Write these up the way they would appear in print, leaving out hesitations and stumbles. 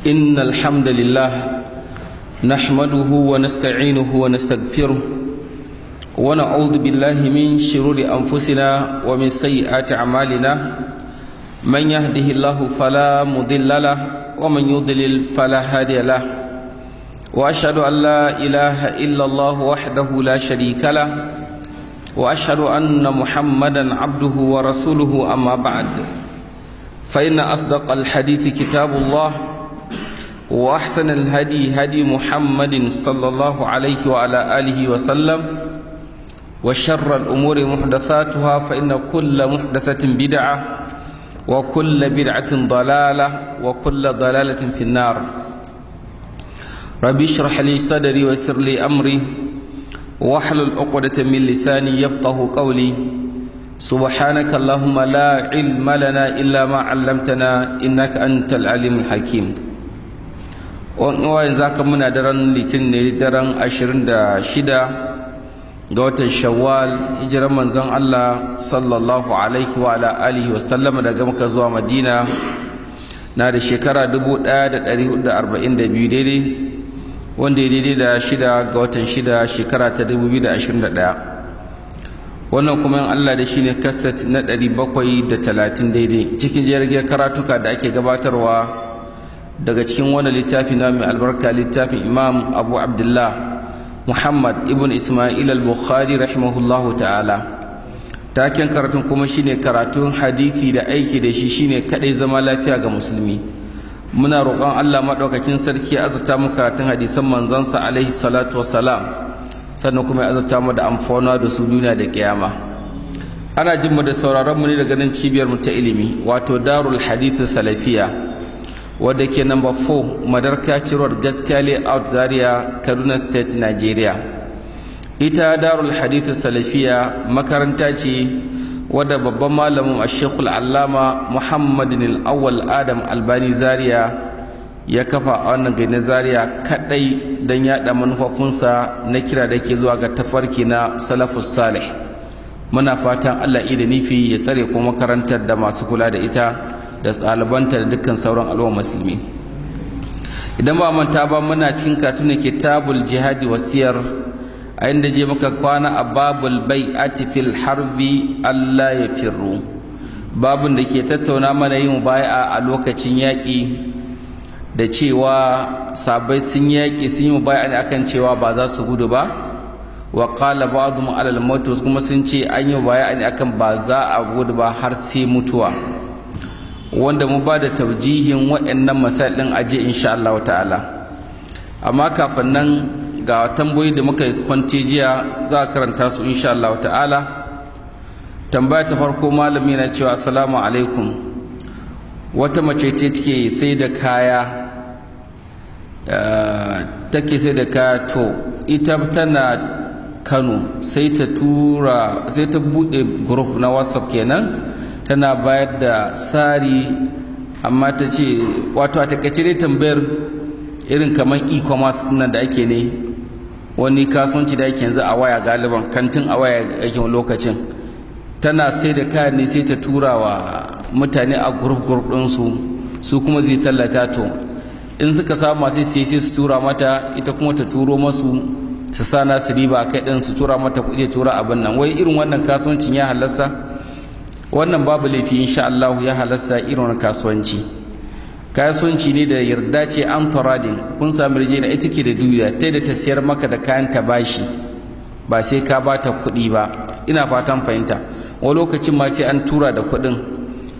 إن الحمد لله نحمده ونستعينه ونستغفره ونعوذ بالله من شرور أنفسنا ومن سيئات أعمالنا من يهده الله فلا مضل له ومن يضلل فلا هادي له وأشهد أن لا إله إلا الله وحده لا شريك له وأشهد أن محمدا عبده ورسوله أما بعد فإن أصدق الحديث كتاب الله وأحسن الهدي هدي محمد صلى الله عليه وعلى آله وسلم وشر الأمور محدثاتها فإن كل محدثة بدعة وكل بدعة ضلالة وكل ضلالة في النار ربي اشرح لي صدري ويسر لي أمري واحلل عقدة من لساني يفقه قولي سبحانك اللهم لا علم لنا إلا ما علمتنا إنك أنت العليم الحكيم وإن ذاك من درن Litinin daren 26 ga watan Shawwal hijirar manzon Allah sallallahu alaihi wa ala alihi wa sallam daga Makka zuwa Madina na da shekara 1442 daidai wanda ya daidai da 6 ga watan 6 shekara ta 2021 wannan kuma in Allah da shi ne kaset na 730 daidai cikin jirgin karatuka da ake gabatarwa daga cikin wannan littafi na mai albarka littafin Imam Abu Abdullah Muhammad ibn Ismail al-Bukhari rahimahullahu ta'ala taken karatun kuma shine karatun hadisi da aiki da shi shine kadai zama lafiya ga musulmi muna roƙon Allah madaukakin sarki ya azurta mu karatun hadisan manzansa alaihi salatu wassalam sannan kuma ya azurta mu da amfana da su duniya da kiyama ana jin mu da sauraron mu ne daga nan cibiyar mu ta ilimi wato Darul Hadith Salafiyya wadda ke number 4 Madarka Road Gaskiya Layout Zaria Kaduna State Nigeria ita Darul Hadith Salafiyya makaranta ce wadda babban malamin Sheikh Allama Muhammadin al-Awwal Adam Albani Zaria ya kafa a wannan gari Zaria kadai dan yada manufofinsa na kira da ke zuwa ga tafarki na salafus salih muna fatan Allah da nufi ya tsare kuma makarantar da masu kula da ita da ɗalibanta da dukkan sauran al'umma musulmi idan ba manta ba muna cikin katun Kitabul Jihadi Was-siyar a inda je muka kwana a babul bai'ati fil harbi Allah ya firru babun da ke tattauna mana yin bai'a a lokacin yaƙi da cewa sabai sun yaƙi sun yi bai'a ne akan cewa ba za su gudu ba wa qala ba'dhum alal maut kuma sun ce an yi bai'a ne akan ba za a gudu ba har sai mutuwa wanda mu ba da tawjihin waɗannan masalin aje insha Allah ta'ala amma kafin nan ga tambayoyi da muka kwanci jiya za a karanta su insha Allah ta'ala tambaya ta farko malami na cewa assalamu alaikum wata mace ce take sai da kaya to ita tana Kano sai ta bude group na WhatsApp kenan tana bayar da sari amma ta ce wato a takaice dai tambayar irin kamar e-commerce nan da ake ne wani kasuwanci da yake yanzu a waya galiban kantin a waya yake lokacin tana sai da kayan ne sai ta tura wa mutane a group ɗinsu su kuma zai tallata to in suka samu masu sai su tura mata ita kuma ta turo masu su sana su riba a kai ɗin su tura mata kuɗi tura abin nan wai irin wannan kasuwancin ya halasta wannan babu laifi insha Allah ya halasta irin wannan kasuwanci ne da yarda ce an taradin kun sami rije da ita ke da duya ta da ta siyar maka da kayan ta bashi ba sai ka bata kuɗi ba ina fatan fahimta wani lokacin ma sai an tura da kuɗin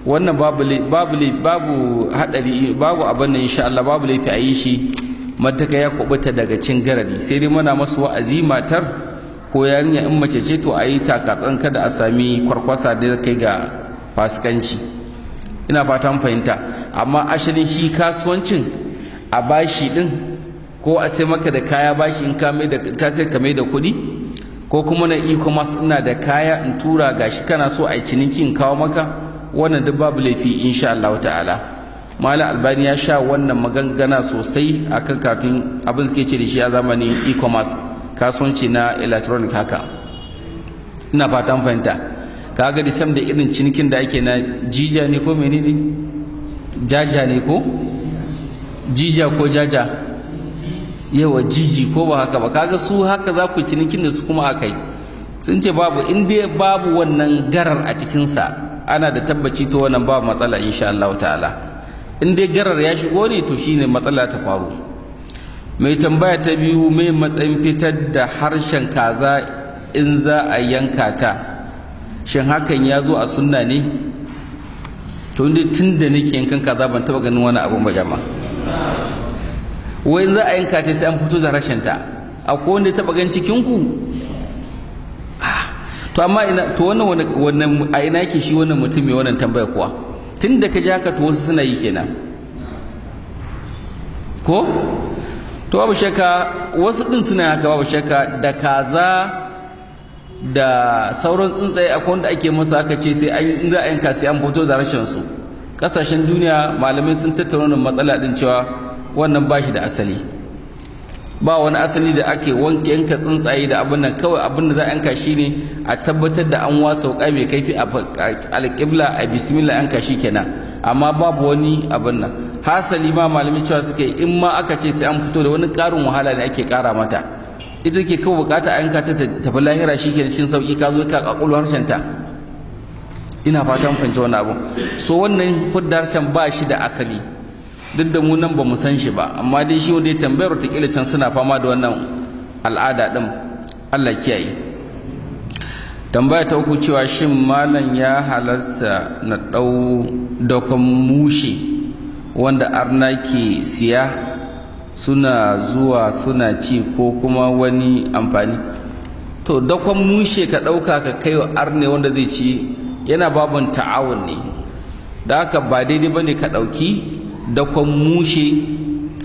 wannan babu hadari babu abin nan insha Allah babu laifi a yi shi mataka ya kubuta daga cin garari sai dai muna masu wa'azi matar ko yarinya in mace ce to a yi takatsan kada a sami kwarkwasa da kai ga fasikanci ina fatan fahimta amma asalin shi kasuwancin a bashi din ko a sai maka da kaya bashi in ka sai ka mai da kuɗi ko kuma na e-commerce ina da kaya in tura gashi kana so a yi ciniki in kawo maka wannan duk babu laifi insha Allah ta'ala Malam Albani ya sha wannan magangana sosai akan karatun abin suke ce da shi a zamanin e-commerce kasuwanci na electronic haka ina fatan fahimta kaga da sam da irin cinikin da ake na jija ne ko menene jaja ne ko jija ko jaja yawa jiji ko ba haka ba, kaga su haka za ku cinikin da su kuma akai sun ce babu, in dai babu wannan garar a cikinsa ana da tabbaci to wannan ba matsala insha Allah ta'ala. In dai garar ya shigo ne to shine matsala ta faru. Mai tambaya ta biyu, mai matsayin fitar da harshen kaza in za a yanka ta, shin hakan ya zo a sunna ne? To inda tun da nake yankan kaza ban taba ganin wani abu ba jama'a. Wai in za a yanka ta sai an fito da harshen ta, akwai wanda ya taba gan cikin ku? To amma ina to wannan a ina yake shi wannan mutum mai wannan tambaya kuwa? Tun da ka ji haka to wasu suna yi kenan ko? To babu shakka wasu din suna haka, babu shakka da kaza da sauran tsuntsaye akwai wanda ake masa haka ce sai in za a yanka sai an fito da harshen su. Kasashen duniya malamai sun tattauna wannan matsala din cewa wannan ba shi da asali, ba wani asali da ake wanke yanka tsuntsaye da abin nan. Kawai abin da za a yanka shi ne a tabbatar da an watsa wuƙa mai kaifi a alƙibla a bismillah yanka shi kenan, amma babu wani abin nan. Hasali ma malami cewa suka yi in ma aka ce sai an fito da wani ƙarin wahala ne ake ƙara mata, ita ke kawai bukata a yanka ta tafi lahira shi ke cikin sauƙi, ka zo ka ƙaƙulu harshen ta. Ina fatan fahimci wani abu. So wannan hudda harshen ba shi da asali, duk da mu nan ba mu san shi ba, amma dai shi wanda ya tambayar wataƙila can suna fama da wannan al'ada ɗin. Allah kiyaye. Tambaya ta uku cewa shin malam ya halarsa na ɗau dakon mushe wanda arna ke siya suna zuwa suna ci ko kuma wani amfani? To dakon mushe ka ɗauka ka kai wa arne wanda zai ci yana babun ta'awun ne, da haka ba daidai ba ne ka ɗauki dakon mushe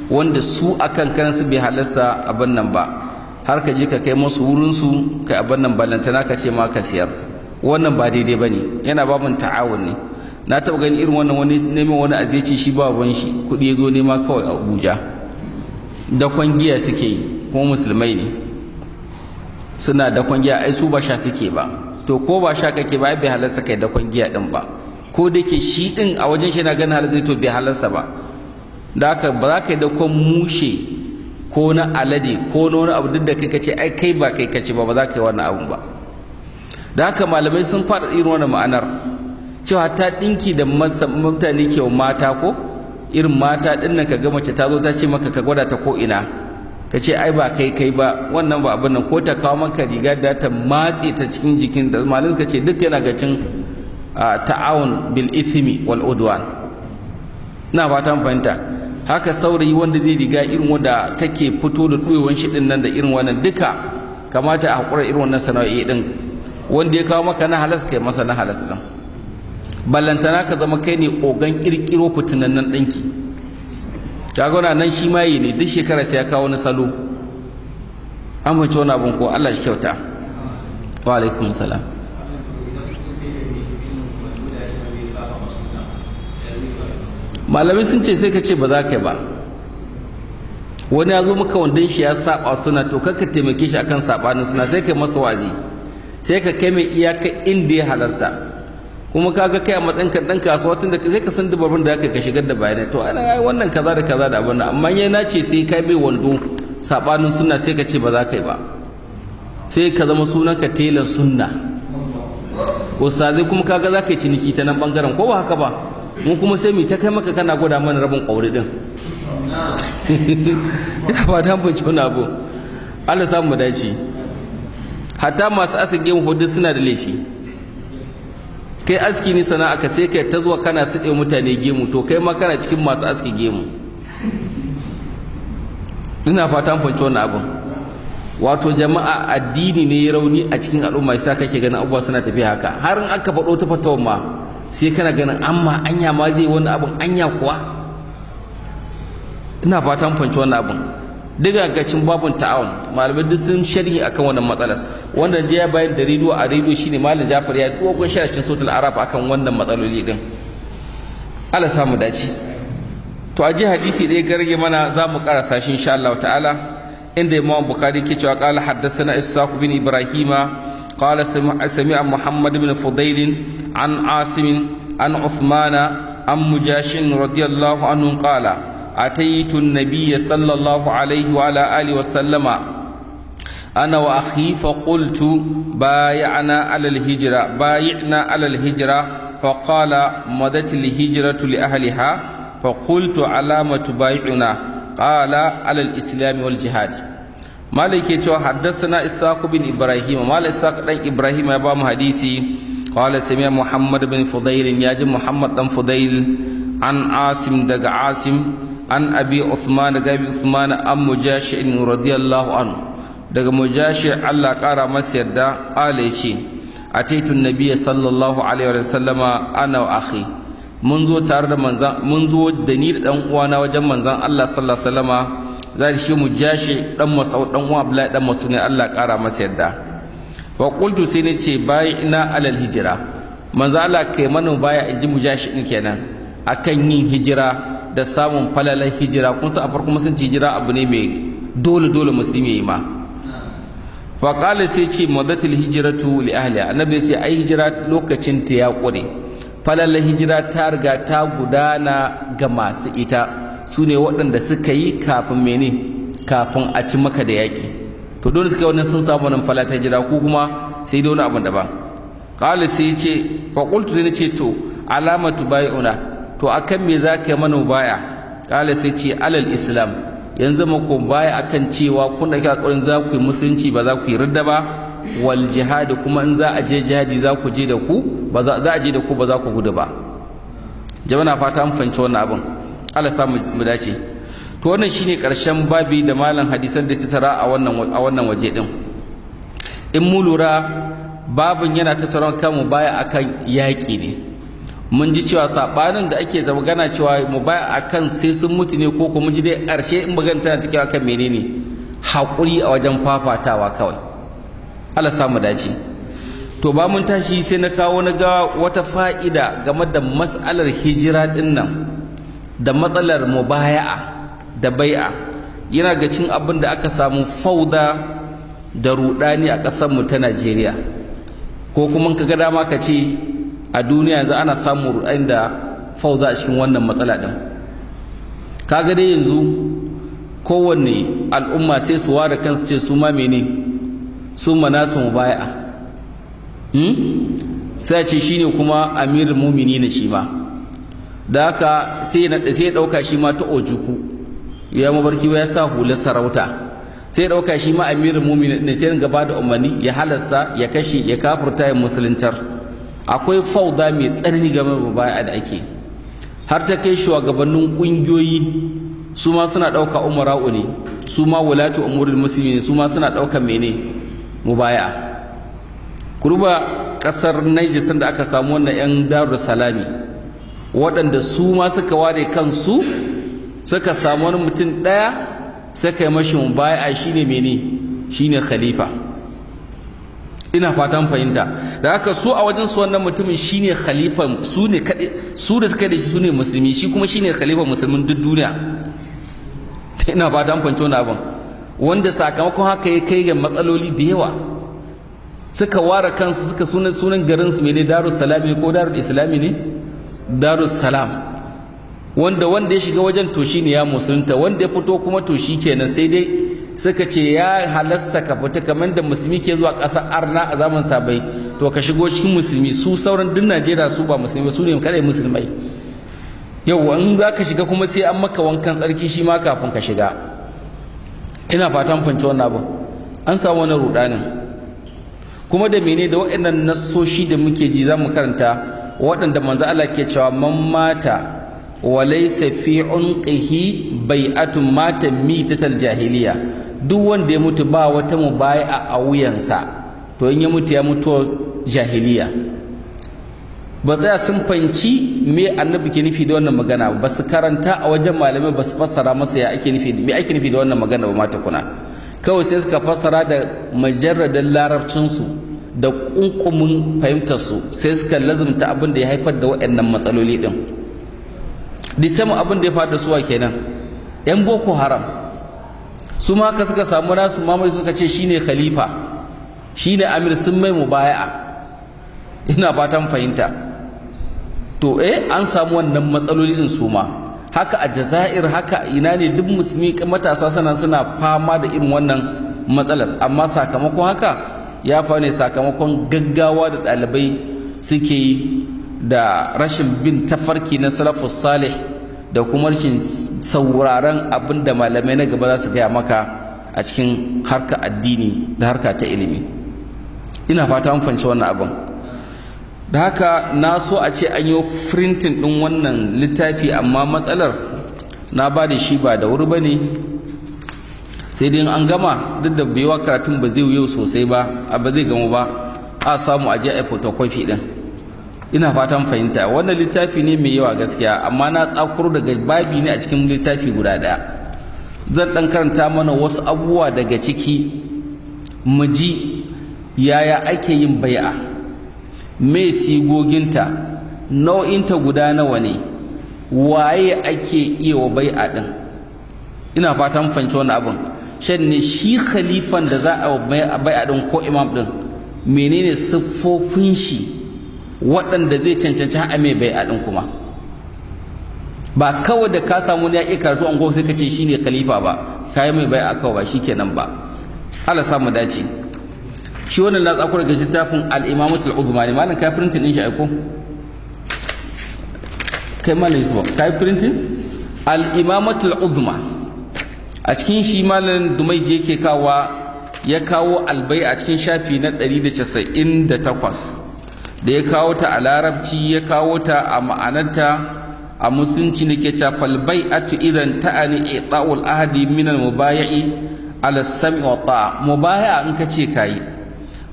wanda su akan kansu bai halarsa abin nan ba, har ka je ka kai masu wurinsu kai abin nan balantana ka ce ma ka siyar. Wannan ba daidai ba ne, yana babin ta'awun ne. Na taɓa gani irin wannan, wani neman wani azeci shi ba ban shi kuɗi ya zo nema kawai a Abuja. Dakon giya suke yi kuma musulmai ne, suna dakon giya, ai su ba sha suke ba. To ko ba sha kake ba bai halarsa kai dakon giya ɗin ba, ko da ke shi ɗin a wajen shi na ganin halarsa to bai halarsa ba. Da haka ba za ka yi dakon mushe ko na alade ko na wani abu duk da kai kace ai kai ba kai kace ba za ka yi wannan abun ba. Da haka malamai sun fara irin wannan ma'anar cewa ta dinki da mutane ke wa mata, ko irin mata din nan kaga mace ta zo ta ce maka ka gwada ta ko ina, ka ce ai ba kai ba, wannan ba abin nan. Ko ta kawo maka riga da ta matse ta cikin jikin da malamai suka ce duk yana ga cin ta'awun bil ithmi wal udwan. ina fatan fahimta. Haka saurayi wanda zai riga irin wanda kake fito da ɗuyewan shi din nan da irin wannan duka kamata a haƙura irin wannan sana'o'i din. Wanda ya kawo maka na halas kai masa na halas din. Ballantana ka zama kai ne ogan kirkiro fitinannen ɗinki. Kaga nan shi maye ne, duk shekara sai ya kawo wani salo. An bace wani abun ko Allah shi kyauta. Wa alaikum salam. Malamai sun ce sai ka ce ba za ka yi ba. Wani ya zo maka wandon shi ya saba suna, to kakka taimake shi akan sabanin suna, sai kai masa wazi, sai ka kai mai iyaka inda ya halarsa. Kuma kaga kai a matsayin ka dan kasuwa tun da sai ka san dabarun da zaka ka shigar da bayanai, to ana wannan kaza da kaza da abin nan, amma yana ce sai kai mai wando sabanin sunna sai ka ce ba za ka yi ba. Sai ka zama sunan ka telan sunna. Ustazai kuma kaga za ka yi ciniki ta nan bangaren, ko ba haka ba? Mu kuma sai mu ta kai maka kana gwada mana rabin ƙauri din. Ina ba ta bunci wani abu. Allah samu mu dace. Hatta masu aski gemu hudu suna da laifi. Kai aski ne sana'a ka sai kai ta zuwa kana siɗe mutane gemu, to kai ma kana cikin masu aski gemu. Ina fata mun wani abun. Wato jama'a addini ne ya rauni a cikin al'umma yasa kake ganin abubuwa suna tafiya haka. Har in aka faɗo ta fatawa ma sai kana ganin amma anya ma zai wani abun, anya kuwa. Ina fatan fanci wannan abun. Daga gacin babun ta'awun malamai duk sun sharhi akan wannan matsalar. Wanda je ya bayar da rediyo a rediyo shine Malam Jafar ya dogon sharhin sautul arab akan wannan matsaloli din. Allah samu dace. To a ji hadisi dai garge mana za mu karasa shi insha Allah ta'ala, inda Imam Bukhari ke cewa qala haddathana Ishaq bin Ibrahima قال سمع محمد بن فضيل عن عاصم عن عثمان عن مجاش رضي الله عنه قال ataitu an-nabiy sallallahu alaihi wa ala alihi wa sallama ana wa akhi fa qultu bay'ana ala al-hijra fa qala madat al-hijratu li ahliha fa qultu alamatu bay'una qala ala al-islam wal jihad. Malik ke cewa haddathana Ishaq bin Ibrahim, Malik Ishaq dan Ibrahim ya ba mu hadisi. Qala sami'a Muhammad bin Fudail, ya ji Muhammad dan Fudail an Asim daga Asim an Abi Uthman daga Abi Uthman an Mujashi radiyallahu anhu daga Mujashi Allah kara masa yarda. Qala yace ataitu an-nabiy sallallahu alaihi wa sallama ana wa akhi, mun zo tare da manzan, mun zo da ni da dan uwana wajen manzan Allah sallallahu alaihi wa sallama. Zai shi Mujashi dan Mas'ud dan uwa Abdullahi dan Mas'ud ne Allah kara masa yarda. Wa qultu sai ne ce bay'ina alal hijra, manzo Allah kai mana baya inji Mujashi din kenan akan yin hijira da samun falalan hijira. Kun san a farko musulunci hijira abu ne mai dole musulmi yayi ma. Fa qala sai ce madatul hijratu li ahli, annabi ya ce ai hijira lokacin ta ya kure, falalan hijira ta riga ta gudana ga masu ita, su ne waɗanda suka yi kafin a ci maka da yaƙi. To dole suka yi wannan sun samu wannan falata hijira, ko kuma sai da wani abin daban. Qala sai ce fa qultu sai ce to alamatu bai'una, to akan me za ka yi mana baya? Qala sai ce alal islam, yanzu mako baya akan cewa kun da alƙawarin za ku yi musulunci ba za ku yi ridda ba, wal jihad kuma in za a je jihadi za ku je da ku, ba za a je da ku ba za ku gudu ba. Jama'a fata mun fahimci wannan abin, Allah sa mu dace. To wannan shine karshen babi da malam hadisan da ta tara a wannan waje din. In mu lura babin yana tattara kan mu baya akan yaƙi ne. Mun ji cewa sabanin da ake magana cewa mu baya akan sai sun mutu ne, ko kuma mun ji dai karshe in magana tana cikin akan menene haƙuri a wajen fafatawa kawai. Allah sa mu dace. To ba mun tashi sai na kawo na ga wata fa'ida game da mas'alar hijira din nan da matsalar mubaya'a da bai'a. Yana ga cin abin da aka samu fauda da rudani a ƙasar mu ta Najeriya, ko kuma ka ga dama ka ce a duniya yanzu ana samun rudani da fauda a cikin wannan matsala din. Kaga dai yanzu kowanne al'umma sai su ware kansu ce su ma mene, su manasu mubaya'a, sai ce shine kuma amirul mu'minin shi ma. Da haka sai ya dauka shi ma ta ojuku, ya mabarki ya sa hular sarauta, sai ya dauka shi ma amirul mu'minin ne, sai gaba da umarni ya halasta ya kashe ya kafurta ya musuluntar. Akwai fauda mai tsanani game da baya da ake, har ta kai shugabannin kungiyoyi su ma suna dauka umara'u ne, su ma wulatu umurul muslimin su ma suna dauka mene mubaya. Kurba kasar Niger sanda aka samu wannan yan Darul Salami, waɗanda su ma suka ware kansu suka samu wani mutum ɗaya suka yi mashi mubaya, shine mene, shine khalifa. Ina fatan fahimta. Da haka su a wajen su wannan mutumin shine khalifan, su ne kaɗai, su da suka da shi su ne musulmi, shi kuma shine khalifan musulmin duk duniya. Ina fatan fahimta wannan abin, wanda sakamakon haka ya kai ga matsaloli da yawa. Suka ware kansu, suka sunan garin su mene, Darul Salami ko Darul Islami ne, Darul Salam, wanda ya shiga wajen to shine ya musulunta, wanda ya fito kuma to shikenan. Sai dai suka ce ya halasta ka fita kamar da musulmi ke zuwa ƙasar arna a zaman sabai, to ka shigo cikin musulmi. Su sauran duk Najeriya su ba musulmi, su ne kadai musulmai. Yau in za ka shiga kuma sai an maka wankan tsarki shi ma kafin ka shiga. Ina fatan fanci wannan abu, an samu wani rudanin. Kuma da mene da waɗannan nassoshi da muke ji za mu karanta, waɗanda manzo Allah ke cewa man mata wa laysa fi unqihi bai'atun mata mitatal jahiliya, duk wanda ya mutu ba wata mubai'a a wuyansa, to in ya mutu ya mutu jahiliya. Ba tsaya sun fanci me annabi ke nufi da wannan magana ba, su karanta a wajen malamai ba su fassara masa ya ake nufi, me ake nufi da wannan magana ba mata kuna. Kawai sai suka fassara da majarradan larabcinsu da kunkumin fahimtarsu, sai suka lazumta abin da ya haifar da waɗannan matsaloli ɗin. Disama abin da ya faru da suwa kenan, 'yan Boko Haram su ma haka suka samu nasu mamari, suka ce shine khalifa, shine amir, sun mai mubaya'a. Ina fatan fahimta. To an samu wannan matsaloli ɗin su ma, haka a Jazair, haka ina ne duk musulmi matasa suna fama da irin wannan matsalar. Amma sakamakon haka ya faru ne sakamakon gaggawa da ɗalibai suke yi da rashin bin tafarki na salafus salih da kuma rashin sauraron abin da malamai na gaba za su gaya maka a cikin harka addini da harka ta ilimi. Ina fata mun fahimci wannan abin. Da haka na so a ce an yi printing ɗin wannan littafi, amma matsalar na ba da shi ba da wuri ba ne, sai dai an gama duk da baiwa karatun ba zai yau sosai ba, ba zai gamu ba, a samu aje a photocopy ɗin. Ina fatan fahimta. Wannan littafi ne mai yawa gaskiya, amma na tsakuro daga babi ne a cikin littafi guda ɗaya. Zan ɗan karanta mana wasu abubuwa daga ciki mu ji yaya ake yin bai'a, me sigoginta, nau'inta guda nawa ne, waye ake iya wa bai'a din. Ina fatan fahimci wannan abin. Shan ne shi khalifan da za a bai'a din ko imam din, menene siffofin shi waɗanda zai cancanci a mai bai'a din kuma. Ba kawai da ka samu ne ya iya karatu an sai ka ce shine khalifa ba, kai mai bai'a kawai ba shikenan ba. Allah samu dace. Shi wannan na tsakura ga littafin al-Imamatul Uzma ne. Malam kai printing din shi aiko? Kai malam Yusuf kai printing al-Imamatul Uzma. A cikin shi malam Dumaiji yake ya kawo albai a cikin shafi na 198 da ya kawo ta a larabci, ya kawo ta a ma'anarta a musulunci ne ke ta fal bai'atu idan ta'ani i'ta'ul ahadi min al-mubayi'i ala sam'i wa ta'a. Mubayi'a in ka ce kai,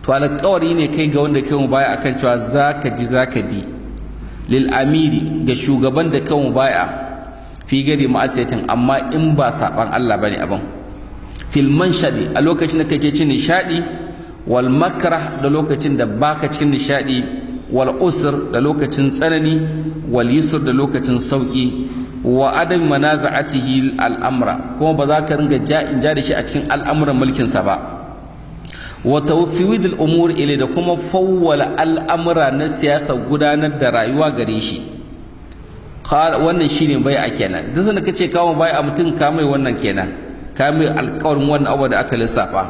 to alƙawari ne kai ga wanda kai mubaya akan cewa zaka ji zaka bi, lil amiri ga shugaban da kai mubaya fi gari ma'asiyatin, amma in ba saban Allah bane abin. Fil manshadi, a lokacin da kake cin nishadi, wal makrah da lokacin da baka cikin nishadi, wal usr da lokacin tsanani, wal yusr da lokacin sauki, wa adam manaza'atihi al-amra, kuma ba za ka ringa ja'in da shi a cikin al'amuran mulkin sa ba. wa tawfid al-umur ilai, da kuma fawwala al'amura na siyasa gudanar da rayuwa gare shi. Wannan shine bai'a kenan. Duk sanda kace kawo bai'a mutum ka mai wannan kenan, ka mai alƙawarin wannan abu da aka lissafa.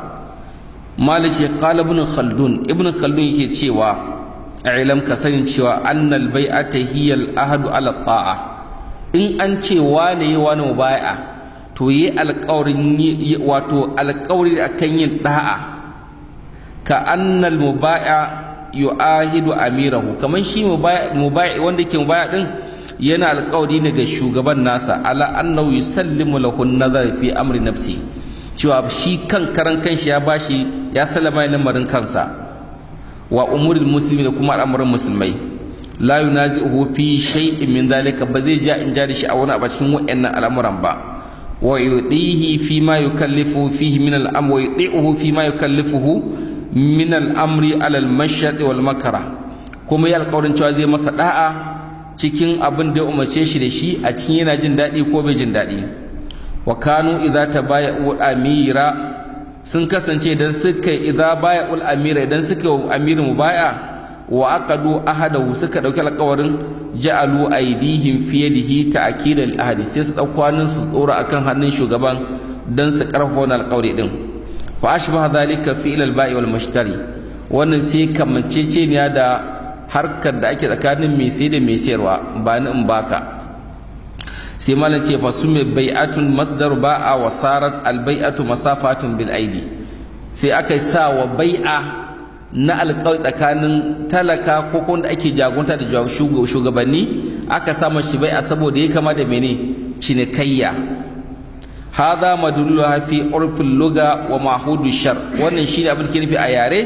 Maliki qala ibn Khaldun yake cewa ilam ka sanin cewa annal bai'ata hiya al-ahdu ala ta'a. In an ce wane yi wani bai'a, to yi alƙawarin wato alƙawari akan yin da'a. Ka annal mubaya yu'ahidu amirahu, kaman shi mubaya wanda ke mubaya din yana alƙawari ne ga shugaban nasa, ala annahu yusallimu lahu an-nazar fi amri nafsi, cewa shi kan karan kanshi ya bashi ya sallama lamarin kansa, wa umuril muslimi da kuma al'amuran musulmai. La yunazi'uhu fi shay'in min zalika, ba zai ja in ja da shi a wani abu cikin wa'annan al'amuran ba. Wa yudihi fi ma yukallifu fihi min al-amr, wa yudi'uhu fi ma yukallifuhu min al'amri alal mashadi wal makara, kuma ya alƙawarin cewa zai masa da'a cikin abin da ya umarce shi da shi, a cikin yana jin daɗi ko bai jin daɗi. Wa kanu idza tabaya'u amira, sun kasance idan suka idza baya'ul amira, idan suka amirin mubaya wa aqadu ahadahu, suka dauki alƙawarin ja'alu aydihim fi yadihi ta'kidal ahadi, sai su dauko hannun su tsora akan hannun shugaban dan su karfafa wannan alƙawari din. Fa ashbaha dhalika fi al-ba'i wal mushtari, wannan sai kamanceceniya da harkar da ake tsakanin mai sai da mai sayarwa, ba ni in baka. Sai malam ce fa sume bai'atun masdar ba'a wa sarat al-bai'atu masafatun bil aidi, sai aka sa wa bai'a na alƙawari tsakanin talaka ko wanda ake jagunta da shugabanni, aka sa mashi bai'a saboda ya kama da mene cinikayya. Hada madulluha fi urfil lugha wa mahudu shar, wannan shine abin da ke nufi a yare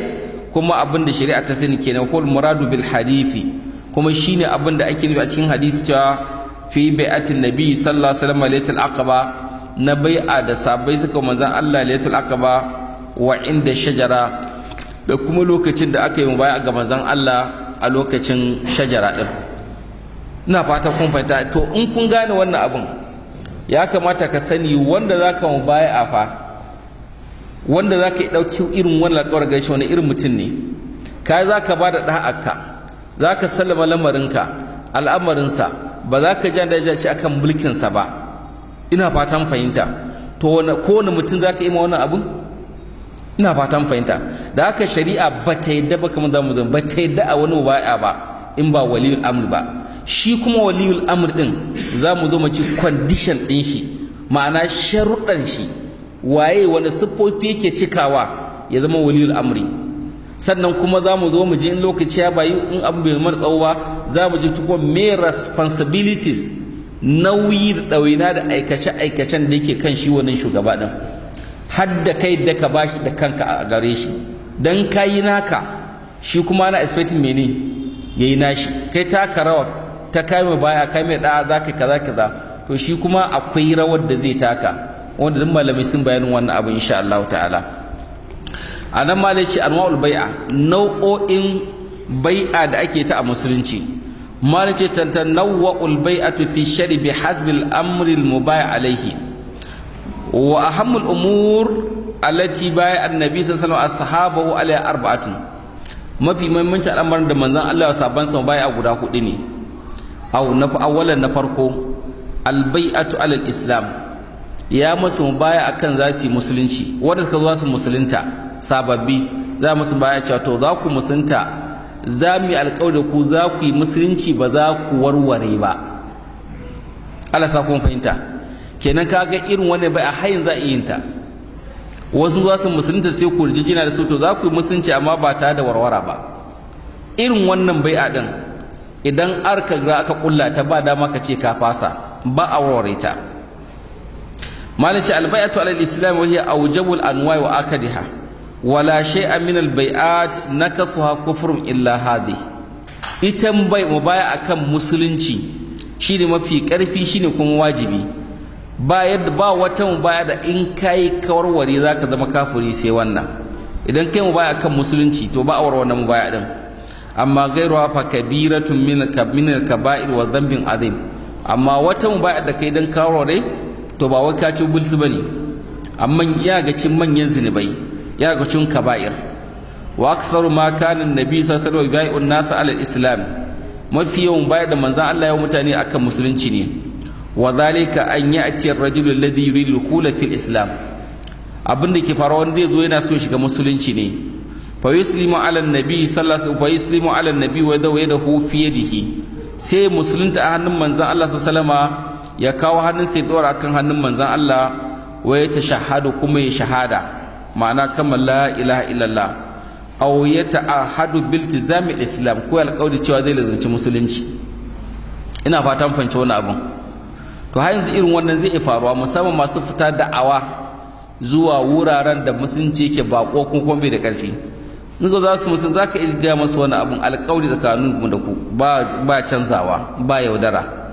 kuma abin da shari'a ta sani kenan, ko muradu bil hadisi, kuma shine abin da ake nufi a cikin hadisi cewa fi bai'atin nabi sallallahu alaihi wasallam laylatul aqaba, na bai'a da sabai suka manzon Allah laylatul aqaba, wa inda shajara, da kuma lokacin da aka yi mubai'a ga manzon Allah a lokacin shajara din. Ina fata kun fahimta. To in kun gane wannan abin, ya kamata ka sani wanda za ka mubaya fa, wanda za ka yi ɗauki irin wannan alƙawar gaishe wani irin mutum ne. Ka za ka ba da ɗa'aka, za ka sallama lamarinka, al'amarinsa, ba za ka jan da shi akan mulkin sa ba. Ina fatan fahimta. To kowane mutum za ka yi ma wannan abun? Ina fatan fahimta. Da haka shari'a ba ta yadda ba, kamar zamu zama ba ta yadda a wani baya ba in ba waliyul amr ba. Shi kuma waliyul amr din za mu zo mu ci condition din shi, ma'ana sharuɗan shi, waye wani siffofi yake cikawa ya zama waliyul amri. Sannan kuma za mu zo mu ji in lokaci ya bayu, in abu bai mar tsawo ba, za mu ji tukun me responsibilities, nauyi da ɗawaina da aikace-aikacen da yake kan shi wannan shugaba ɗin, har da kai da ka bashi da kanka a gare shi. Dan ka yi naka, shi kuma na expecting mene ya yi nashi. Kai taka rawar ta kai mai baya, kai mai ɗa'a, za ka kaza kaza, to shi kuma akwai rawar da zai taka, wanda duk malamai sun bayanin wannan abu insha Allah ta'ala. A nan ma ce anwa'ul bai'a, nau'o'in bai'a da ake ta a musulunci. Ma ce tantanawwa'ul bai'atu fi shari bi hasbil amri al-mubai' alayhi. Wa ahammul umur allati bai'a annabi sallallahu alaihi wasallam ashabahu alaiha arba'atun. Mafi muhimmancin al'amarin da manzon Allah ya saban sa bai'a guda hudu ne. Awwalan na farko al-bai'atu alal islam. Ya musu baya akan za su yi musulunci, wanda suka zo su musulunta sababbi, za musu baya cewa to za ku musulunta, za mu yi alƙawari ku za ku yi musulunci, ba za ku warware ba. Allah sa kun fahimta. Kenan kaga irin wannan bai a hayin za a yi ta. Wasu za su musulunta sai ku rijina da su, to za ku yi musulunci amma ba tare da warwara ba. Irin wannan bai a din idan aka kulla ta, ba dama ka ce ka fasa, ba a warware ta. مالك البيعة على الإسلام وهي أوجب الأنواع وآكدها ولا شيء من البيعات نكثها كفر إلا هذه. إتم بيع مبايع أكم مسلنشي شيني ما في كرفي شيني كم واجبي با وتم مبايع دا إن كاي كور وري ذاك دا مكافري سيوانا. إذن كي مبايع أكم مسلنشي تو با أوروانا مبايع دم. أما غيرها فكبيرة من الكبائر وذنب عظيم. أما وتم مبايع دا كي دن كور وري to ba wai ka ci bulsu bane, amma ya ga cin manyan zinubai, ya ga cin kaba'ir. Wa aktharu ma kana annabi sallallahu alaihi wasallam bai'un nas ala al-islam. Mafi yawan baya da manzon Allah ya mutane akan musulunci ne. Wa zalika an ya'ti ar-rajulu alladhi yuridu al-dukhula fil islam. Abin da ke faruwa wanda zai zo yana so shiga musulunci ne. Fa yuslimu ala annabi sallallahu alaihi wasallam, fa yuslimu ala annabi wa yadahu fi yadihi. Sai musulunta a hannun manzon Allah sallallahu alaihi wasallam, ya kawo hannun sai dora kan hannun manzan Allah, wa ya tashahhadu kuma ya shahada, ma'ana kamar la ilaha illallah, aw ya ta'ahadu bil tizami islam, ko alƙawari cewa zai lazumci musulunci. Ina fatan fahimci wannan abun. To har yanzu irin wannan zai faruwa, musamman masu fita da'awa zuwa wuraren da musulunci yake bako ko kuma bai da ƙarfi. In za su musulun, za ka iya masu wani abun alƙawari tsakanin da ku, ba canzawa, ba yaudara.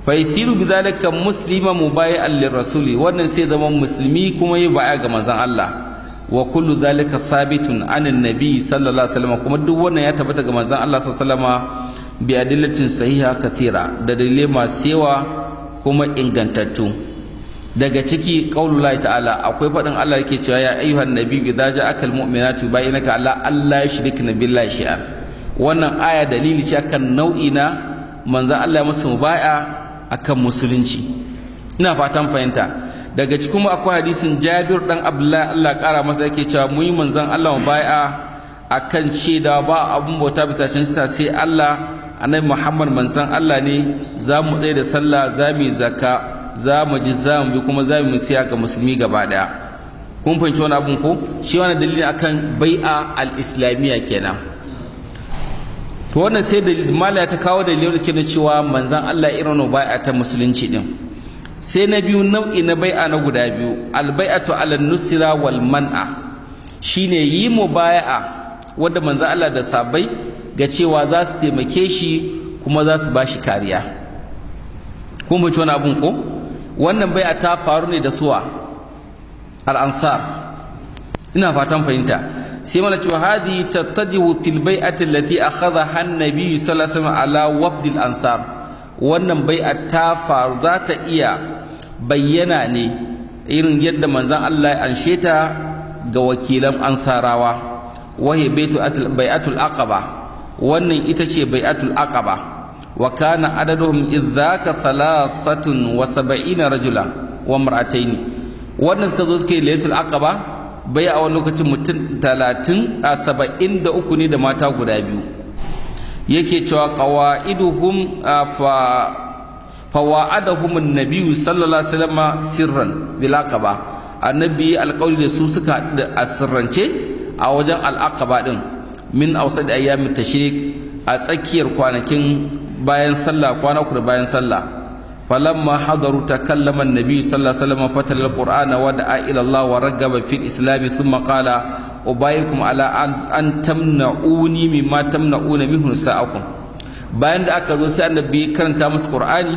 faisiru bidhalika muslima mubayi'an lirrasuli, wannan sai zaman musulmi kuma yi baya ga manzon Allah. Wa kullu dhalika thabitun anin nabi sallallahu alaihi wasallam, kuma duk wannan ya tabbata ga manzon Allah sallallahu alaihi wasallam bi adillatin sahiha kathira, da dalilai masu yawa kuma ingantattu. Daga ciki qaulullahi ta'ala, akwai fadin Allah yake cewa ya ayyuhan nabi idza ja'akal mu'minatu bayyinaka alla yushrikna billahi shay'an. Wannan aya dalili ce akan nau'i na manzon Allah ya musu mubai'a akan musulunci. Ina fatan fahimta. Daga cikin kuma akwai hadisin Jabir dan Abdullah, Allah kara masa, yake cewa mu yi manzon Allah mubai'a akan cewa ba abun bauta bisa cancanta sai Allah, annabi Muhammad manzon Allah ne, za mu tsaye da sallah, za mu yi zakka, za mu ji, za mu bi, kuma za mu siya ga musulmi gaba daya. Kun fahimci wani abun ko? Shi wani dalili akan bai'a al-islamiyya kenan. To wannan sai da mala ta kawo dalilin da ke cewa manzon Allah irin bai'a ta musulunci din. Sai na biyu, nau'i na bai'a na guda biyu, al-bai'atu ala nusra wal man'a, shine yi mubaya'a wanda manzon Allah da sabai ga cewa za su taimake shi kuma za su bashi kariya. Kun bace wani abun ko? Wannan bai'a ta faru ne da suwa al-ansar. Ina fatan fahimta. sai mana cewa hadi tattadihu fil bai'ati allati akhadha an-nabi sallallahu alaihi wasallam ala wafd al-ansar. Wannan bai'a ta faru, za ta iya bayyana ne irin yadda manzon Allah ya anshe ta ga wakilan ansarawa. Wahi bai'atul aqaba, wannan ita ce bai'atul aqaba. wa kana adaduhum idhaka 73 rajula wa mar'ataini. Wannan suka zo suka yi lailatul aqaba bai a wani lokacin mutum 73 ne da mata guda biyu. Yake cewa qawaiduhum fa wa'adahum an-nabiy sallallahu alaihi wasallam sirran bil aqaba. Annabi alƙawli da su suka a sirrance a wajen al-aqaba din min awsad ayyamit tashrik a tsakiyar kwanakin bayan sallah, kwana uku bayan sallah. falamma hadaru takallama an-nabi sallallahu alaihi wasallam fatala al-qur'ana wa da'a ila Allah wa raggaba fil islam thumma qala ubayyikum ala an tamna'uni mimma tamna'una minhu sa'akum. Bayan da aka zo sai annabi karanta musu qur'ani,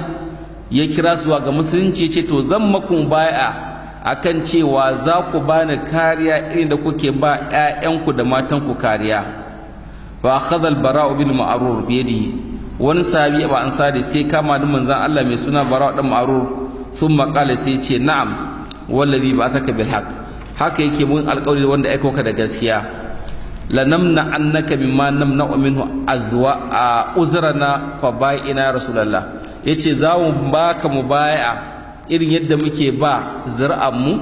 ya kira su ga musulunci, ce to zan maku bai'a akan cewa za ku bani kariya irin da kuke ba ƴaƴanku da matanku kariya. Fa akhadha al-bara'u bil ma'rur bi yadihi. Wani sahabi ba ansari sai kama da manzon Allah mai suna bara'u dan ma'rur, thumma qala sai ce na'am wallazi ba'athaka bil haqq. Haka yake mun alƙawari wanda aiko ka da gaskiya. lanamna annaka mimma namna'u minhu uzrana fa bai'ina rasulullah. Yace za mu baka mubai'a irin yadda muke ba zuri'anmu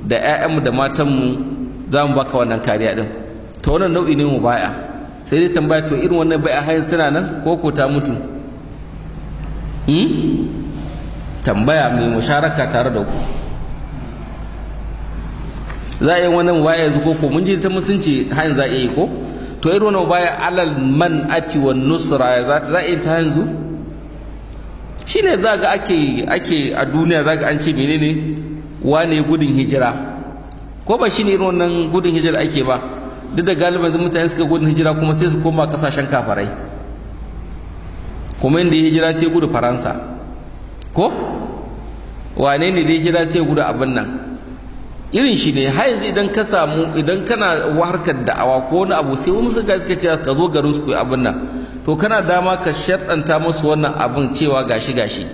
da ƴaƴanmu da matanmu, za mu baka wannan kariya din. To wannan nau'i ne mubai'a. Sai dai tambaya, to irin wannan bai'a har tana nan ko ta mutu? Tambaya mai musharaka tare da ku. Za a yi wannan mubaya yanzu ko mun ji ta musulunci hanyar za a yi ko? To irin wannan mubaya alal man'ati wan nusra za a yi ta yanzu? Shine za ga ake a duniya za ga an ce menene wane gudun hijira, ko ba shine irin wannan gudun hijira ake ba? Duk da galiban mutane suka gudun hijira kuma sai su koma kasashen kafarai, kuma inda ya hijira sai gudu Faransa, ko wane ne da ya hijira sai gudu abin nan. Irin shi ne har yanzu idan ka samu, idan kana harkar da'awa ko wani abu sai wani suka ce ka zo garin su abin nan, to kana dama ka sharɗanta musu wannan abin cewa gashi.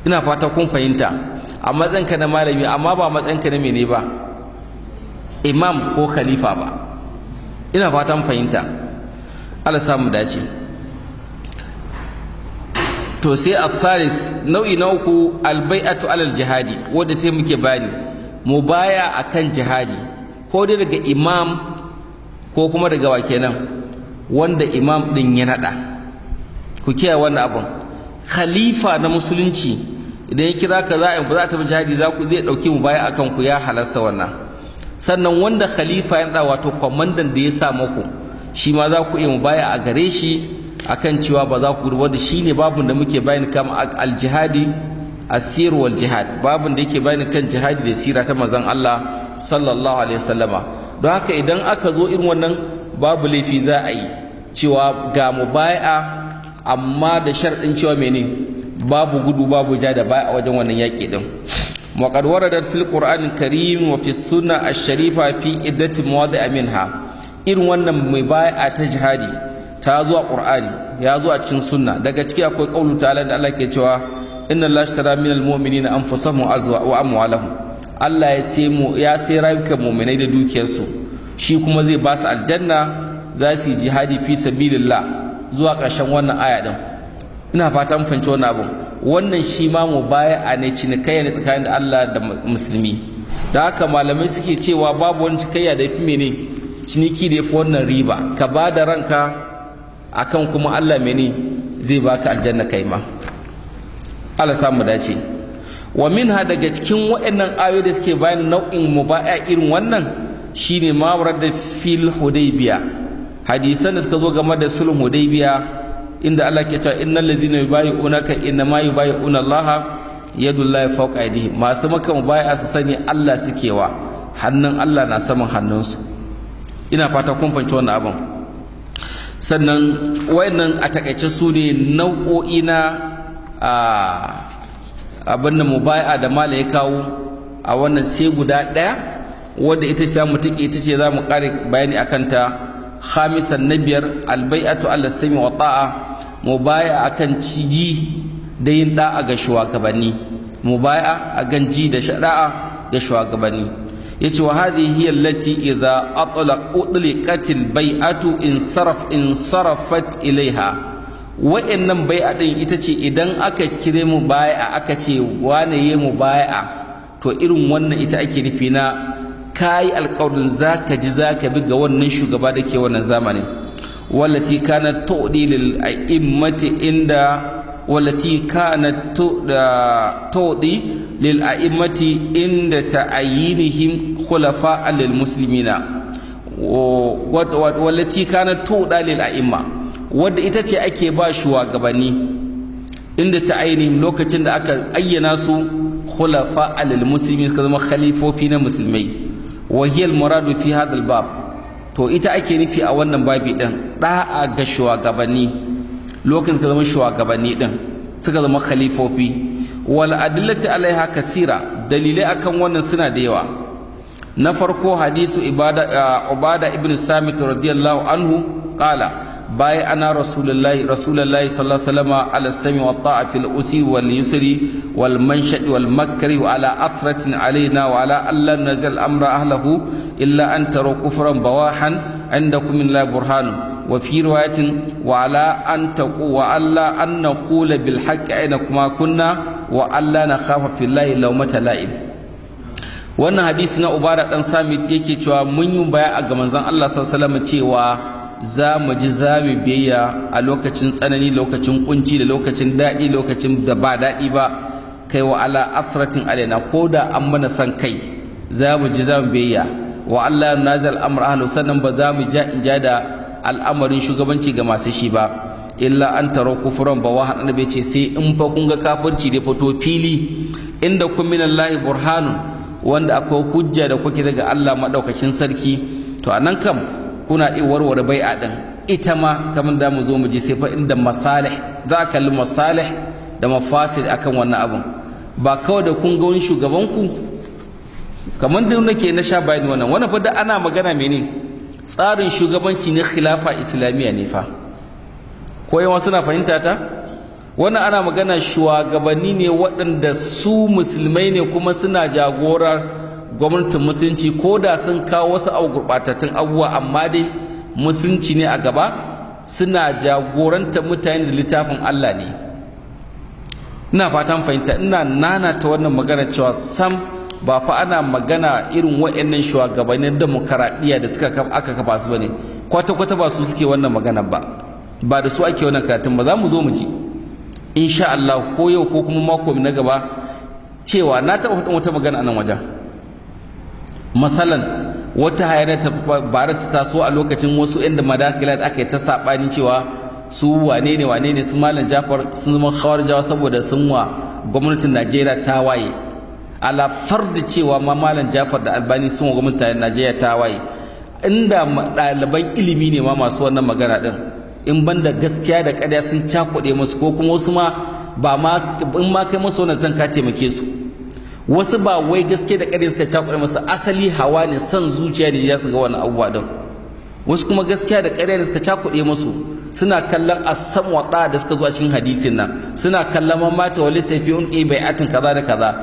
Ina fata kun fahimta, a matsayinka na malami, amma ba matsayinka na mene ba, imam ko khalifa ba. Ina fata mun fahimta. Allah samu dace. To sai al-thalith, nau'i na uku, al-bai'atu alal jihadi, wanda ta muke bani mubaya akan jihadi, ko dai daga imam ko kuma daga wa kenan wanda imam din ya nada. Ku kiyaye wannan abun. Khalifa na musulunci idan ya kira ka za ta bi jihadi, zai dauki mubaya akan ku, ya halarsa wannan. Sannan wanda khalifa ya nada, wato kwamandan da ya sa muku, shi ma za ku iya mubaya a gare shi akan cewa ba za ku gudu, wanda shine babun da muke bayani kan al-jihadi as-sir wal jihad, babun da yake bayani kan jihadi da sira ta manzon Allah sallallahu alaihi wasallama. Don haka idan aka zo irin wannan babu laifi za a yi cewa ga mubai'a, amma da sharɗin cewa mene babu gudu babu ja da baya a wajen wannan yaƙi din. وقد وردت في القرآن الكريم وفي السنة الشريفة في عدة مواضع منها. irin wannan mubai'a ta jihadi ta zo a Qur'ani, ya zo a cikin sunna. Daga ciki akwai qaulu ta'ala da Allah ke cewa inna Allah ashtara minal mu'minina anfusahum wa amwalahum. Allah ya sai rayukan mu'minai da dukiyarsu, shi kuma zai ba su aljanna, za su yi jihadi fi sabilillah zuwa ƙarshen wannan aya din. Ina fata mun fahimci wannan abun. Wannan shi ma mubaya'a ne, cinikayya ne tsakanin da Allah da musulmi. Da haka malamai suke cewa babu wani cikayya da yafi mene ciniki da yafi wannan riba, ka ba da ranka akan kuma Allah mene zai baka aljanna kai ma. Allah samu dace. Wa minha, daga cikin waɗannan ayoyi da suke bayan nau'in mubai'a irin wannan, shine ma warada fil hudaybiya, hadisan da suka zo game da sulhun hudaybiya, inda Allah ke cewa innal ladina yubayyi'unaka innama yubayyi'una Allah yadullahi fawqa aydihim. Masu maka mubai'a su sani Allah suke wa, hannun Allah na saman hannunsu. Ina fata kun fahimci wannan abin. Sannan wayannan a takaice su ne nau'o'i na abin da mubai'a da mala ya kawo a wannan, sai guda ɗaya wadda ita ce ita ce za mu ƙare bayani akan ta. Khamisan, na biyar, albai'atu ala sami wa ta'a, mubai'a akan ji da yin da'a ga shugabanni, mubai'a akan ji da da'a ga shugabanni. Yace wa hadhihi hiya allati idha utliqat albai'atu in sarafat ilaiha wa'annan bai'a din ita ce idan aka kire mu bai'a aka ce wane yi mu bai'a, to irin wannan ita ake nufi na kayi alƙawarin zaka ji zaka bi ga wannan shugaba da ke wannan zamani. wallati kanat tu'di lil a'immati inda wallati kanat tu'di lil a'immati inda ta'ayyinihim khulafa lil muslimina, wallati kanat tu'da lil a'imma, wadda ita ce ake ba shugabanni inda ta'ayyinihim lokacin da aka ayyana su khulafa lil muslimin, suka zama khalifofi na musulmai. wa hiya al muradu fi hadha al bab, to ita ake nufi a wannan babi din, da'a ga shugabanni lokacin suka zama shugabanni din, suka zama khalifofi. wal adillati alaiha kathira, dalilai akan wannan suna da yawa. na farko hadisu ubada ibn samit radiyallahu anhu qala بايعنا رسول الله صلى الله عليه وسلم على السمع والطاعة في الأسر واليسر والمنشأ والمكر وعلى أثرة علينا وعلى ألا نزل الأمر أهله إلا أن تروا كفرا بواحا عندكم من الله برهان. وفي رواية وعلى أن نقول بالحق أينكما كنا وألا نخاف في الله لومة لائم. wannan hadisi na ubada dan samit yake cewa mun yi baya ga manzon Allah sallallahu alaihi wasallam cewa za mu ji za mu biyayya a lokacin tsanani, lokacin kunci da lokacin daɗi, lokacin da ba daɗi ba, kai wa ala asratin alaina, ko da an mana san kai za mu ji za mu biyayya. wa Allah nazal amr ahlu, sannan ba za mu ja da al'amarin shugabanci ga masu shi ba, illa an taro kufuran ba wahan annabi ce sai in fa kun ga kafirci da fito fili, inda kun minallahi burhanun, wanda akwai hujja da kuke daga Allah madaukakin sarki, to anan kam kuna iya warware bai'a din. ita ma kamar da mu zo mu ji sai fa inda masalih, za ka kalli masalih da mafasid akan wannan abun, ba kawai da kun ga wani shugaban ku kamar da nake na sha bayani wannan fa da ana magana mene tsarin shugabanci ne, khilafa islamiyya ne fa, ko yawa suna fahimta ta. wannan ana magana shugabanni ne waɗanda su musulmai ne kuma suna jagorar gwamnatin musulunci, ko da sun kawo wasu gurɓatattun abubuwa amma dai musulunci ne a gaba, suna jagorantar mutane da littafin Allah ne. ina fatan fahimta, ina nanata wannan magana cewa sam ba fa ana magana irin waɗannan shugabannin demokaradiyya da aka kafa su bane, kwata-kwata ba su suke wannan magana ba da su ake wannan karatun ba. za mu zo mu ji insha Allah ko yau ko kuma mako na gaba cewa na taɓa faɗin wata magana a nan wajen. masalan wata hayar ta bara ta taso a lokacin wasu inda madakila da aka yi ta saɓani cewa su wane ne su Malam Jafar sun zama khawarijawa saboda sun wa gwamnatin Najeriya ta waye, ala farda cewa ma Malam Jafar da Albani sun wa gwamnatin Najeriya ta waye. inda ɗaliban ilimi ne ma masu wannan magana din, in banda gaskiya da ƙarya sun cakuɗe musu, ko kuma wasu ma ba ma in ma kai musu wannan zan ka taimake su, wasu ba wai gaskiya da ƙarya suka cakuɗe musu, asali hawa ne, son zuciya da ya su ga wannan abubuwa din. wasu kuma gaskiya da ƙarya da suka cakuɗe musu, suna kallon asam wa da suka zo a cikin hadisin nan, suna kallon man mata wali sayfiun bai'atin kaza da kaza,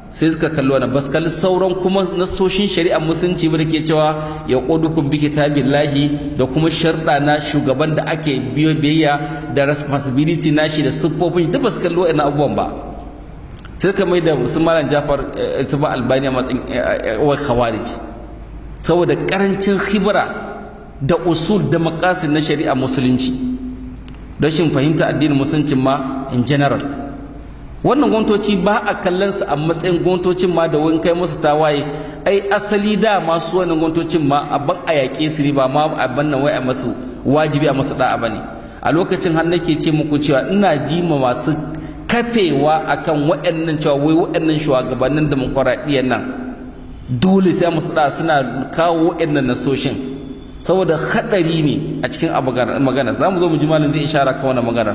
sai suka kalli wannan, bas kalli sauran kuma nasoshin shari'ar musulunci ba da ke cewa ya qudukum bi kitabillahi, da kuma sharɗa na shugaban da ake biyayya da responsibility nashi da siffofin shi, duk ba su kalli wa'annan abubuwan ba. sai ka mai da Malam Jafar su ba Albani a matsayin wai khawarij, saboda karancin khibra da usul da maqasid na shari'ar musulunci, rashin fahimta addinin musulunci ma in general. wannan gwamnatoci ba a kallon su a matsayin gwamnatocin ma da wani kai musu tawaye, ai asali da masu wannan gwamnatocin ma abin a yaƙe su ne, ba ma abin nan wai a masu wajibi a masu da'a bane. a lokacin har nake ce muku cewa ina ji ma masu kafewa akan waɗannan cewa wai waɗannan shugabannin demokuraɗiyyar nan dole sai musu da'a, suna kawo waɗannan nasoshin saboda haɗari ne a cikin magana. za mu zo mu ji malam zai ishara kan wannan magana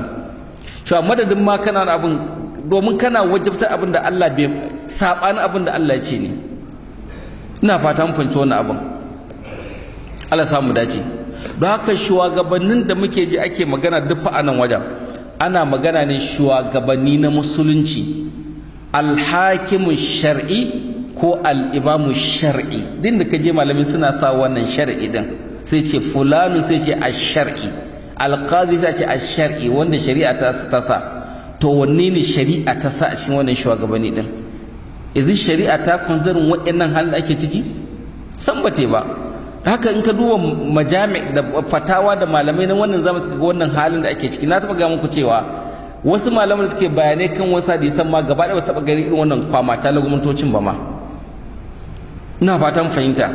cewa madadin ma kana abin, domin kana wajabtar abin da Allah bai saɓani abin da Allah ya ce ne. ina fata mun fahimci wannan abin, Allah samu dace. don haka shugabannin da muke ji ake magana duk a nan wajen, ana magana ne shugabanni na musulunci, alhakimu shar'i ko al'imamu shar'i. din da kaje malamin suna sa wannan shar'i din, sai ce fulani sai ce ash-shar'i, alqadi ta ce ash-shar'i wanda shari'a ta sa, to wanne ne shari'a ta sa a cikin wannan shugabanni din? Yanzu shari'a ta kunzarin waɗannan halin da ake ciki san bate ba. Haka in ka duba majami' da fatawa da malamai na wannan zamani suka ga wannan halin da ake ciki, na taɓa ga muku cewa wasu malaman suke bayanai kan wasu hadisan ma gaba ɗaya ba su taɓa gani irin wannan kwamata lagumantocin ba ma. Ina fatan fahimta.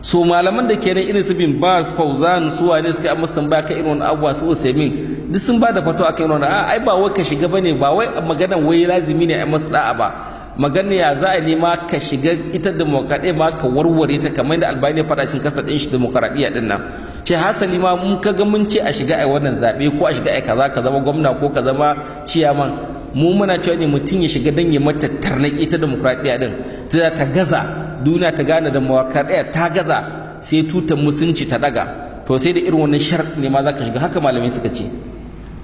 So malaman da ke nan irin su bin Baz, Fauzan, su wane suka yi musu tambaya kan irin wannan abubuwa, su Usaimin duk sun ba da fatawa kan irin wannan. Ai ba wai ka shiga bane, ba wai maganan wai lazimi ne a masu da'a ba. Magana ya za a nema ka shiga ita demokradiyya ma ka warware ta kamar da Albani ya faɗa cikin kasar ɗin shi demokradiyya ɗin nan. Ce hasali ma mun kaga mun ce a shiga ai wannan zaɓe ko a shiga ai kaza ka zama gwamna ko ka zama ciyaman, mu muna cewa ne mutum ya shiga dan ya mata tarnaƙi ita demokradiyya ɗin ta gaza, duniya ta gane demokradiyya ta gaza, sai tutar musulunci ta daga. To sai da irin wannan sharaɗi ne ma za ka shiga, haka malamai suka ce.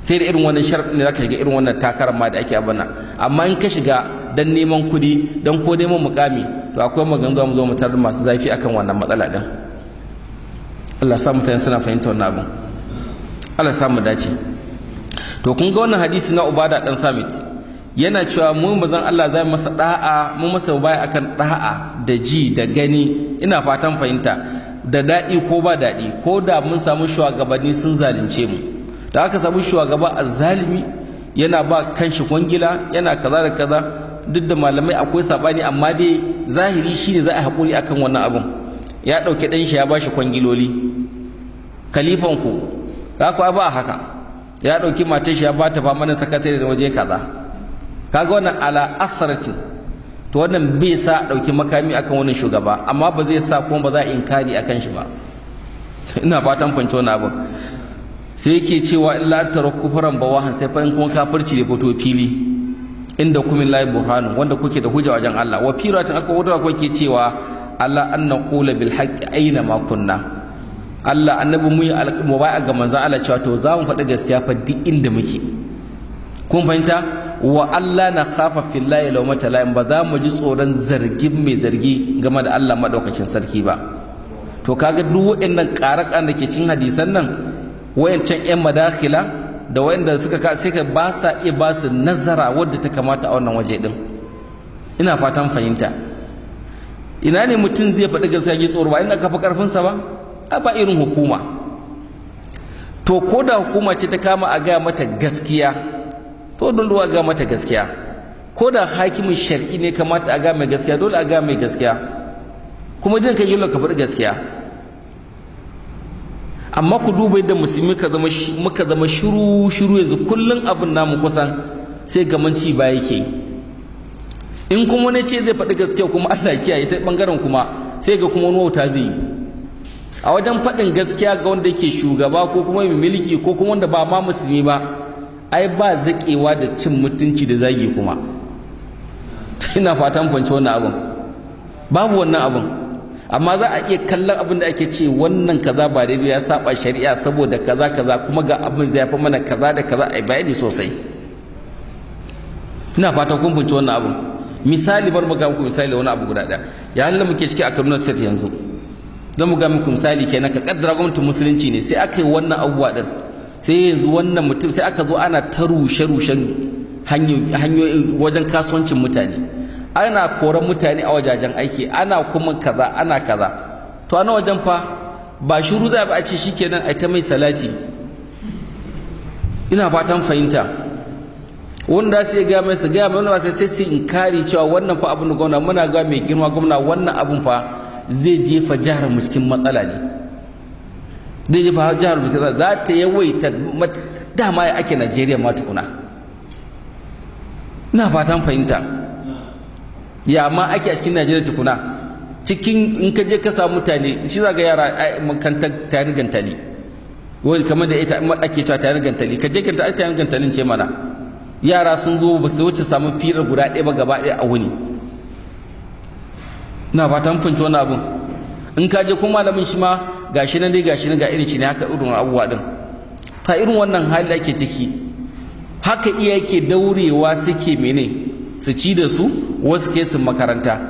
Sai da irin wannan sharaɗi ne za ka shiga irin wannan takarar ma da ake abana. Amma in ka shiga dan neman kuɗi, dan ko neman mukami, to akwai maganganu mu zo mu tarar masu zafi akan wannan matsala din. Allah sa mutane suna fahimta wannan abin. Allah sa mu dace. To kun ga wannan hadisi na Ubada dan Samit yana cewa mu bazan Allah zai masa da'a, mu masa baya akan da'a da ji da gani. Ina fatan fahimta, da daɗi ko ba daɗi, ko da mun samu shugabanni sun zalunce mu. Da aka samu shugaba azzalimi yana ba kanshi kwangila, yana kaza da kaza, duk da malamai akwai sabani, amma dai zahiri shine za a haƙuri akan wannan abun. Ya ɗauki ɗan shi ya bashi kwangiloli, kalifan ku ka kuwa ba haka, ya ɗauki matar shi ya bata famanin sakatare da waje kaza, kaga wannan ala asarati. To wannan bai sa ɗauki makami akan wannan shugaba, amma ba zai sa kuma ba za a inkari akan shi ba. Ina fatan fahimci wannan abun. Sai yake cewa illa tarakkufaran bawahan, sai fa in kuma kafirci da fito fili, inda kumin lahi burhanu, wanda kuke da hujja wajen Allah. Wa firatin aka wuta kuke cewa Allah an naqula bil haqqi aina ma kunna. Allah annabi mu yi mubaya ga manzo Allah cewa to za mu faɗi gaskiya fa duk inda muke. Kun fahimta? Wa Allah na khafa fillahi lawmata la'im, ba za mu ji tsoron zargin mai zargi game da Allah madaukakin sarki ba. To kaga duk waɗannan ƙaraƙan da ke cin hadisan nan, wayancan 'yan madakhila da wayanda suka sai ka ba sa iya ba su nazara wadda ta kamata a wannan waje din. Ina fatan fahimta. Ina ne mutum zai faɗi gaskiya ji tsoro ba inda ka fi ƙarfinsa ba? A ba irin hukuma. To ko da hukuma ce ta kama a gaya mata gaskiya, to dole a gaya mata gaskiya. Ko da hakimin shar'i ne kamata a gaya mai gaskiya, dole a gaya mai gaskiya. Kuma din kai yalla ka faɗi gaskiya. Amma ku duba yadda musulmi muka zama shiru yanzu, kullun abin namu kusan sai gamanci ba yake. In kuma wani ce zai faɗi gaskiya kuma Allah ya kiyaye ta bangaren kuma sai ga kuma wani wauta zai yi. A wajen faɗin gaskiya ga wanda yake shugaba ko kuma mai mulki ko kuma wanda ba ma musulmi ba, ai ba zaƙewa da cin mutunci da zagi kuma. Ina fatan fahimci wannan abin. Babu wannan abin. Amma za a iya kallon abin da ake ce wannan kaza ba daidai, ya saba shari'a saboda kaza kaza, kuma ga abin zai fi mana kaza da kaza, ai bayani sosai. Ina fata kun fahimci wannan abin. Misali, bar mu ga muku misali wani abu guda ɗaya. Ya halin muke ciki a Kaduna State yanzu, zan mu ga muku misali kenan, ka kaddara gwamnatin musulunci ne, sai aka yi wannan abubuwa din, sai yanzu wannan mutum sai aka zo ana ta rushe-rushen hanyoyi wajen kasuwancin mutane, ana koran mutane a wajajen aiki, ana kuma kaza ana kaza. To ana wajen fa ba shiru za a ce shikenan ai ta mai salati. Ina fatan fahimta. Wanda sai ga mai su ga mai wanda sai su inkari cewa wannan fa abun gwamna, muna ga mai girma gwamna, wannan abun fa zai jefa jihar mu cikin matsala ne. Zai jefa jihar mu kaza za ta yawaita dama ya ake Najeriya ma tukuna. Ina fatan fahimta. Ya ma ake a cikin Najeriya tukuna. Cikin in ka je ka samu mutane, shi za ga yara makarantar tayar gantali. Wai kamar da ita ake cewa tayar gantali, ka je ka ta tayar gantalin ce mana. Yara sun zo ba su wuce samu firar guda ɗaya ba gaba ɗaya a wuni. Na fatan fahimci wannan abun. In ka je kuma malamin shi ma gashi nan dai gashi nan ga irin shi ne haka irin abubuwa din. Ta irin wannan hali da ake ciki, haka iya yake daurewa suke mene su ci da su, wasu ke su makaranta.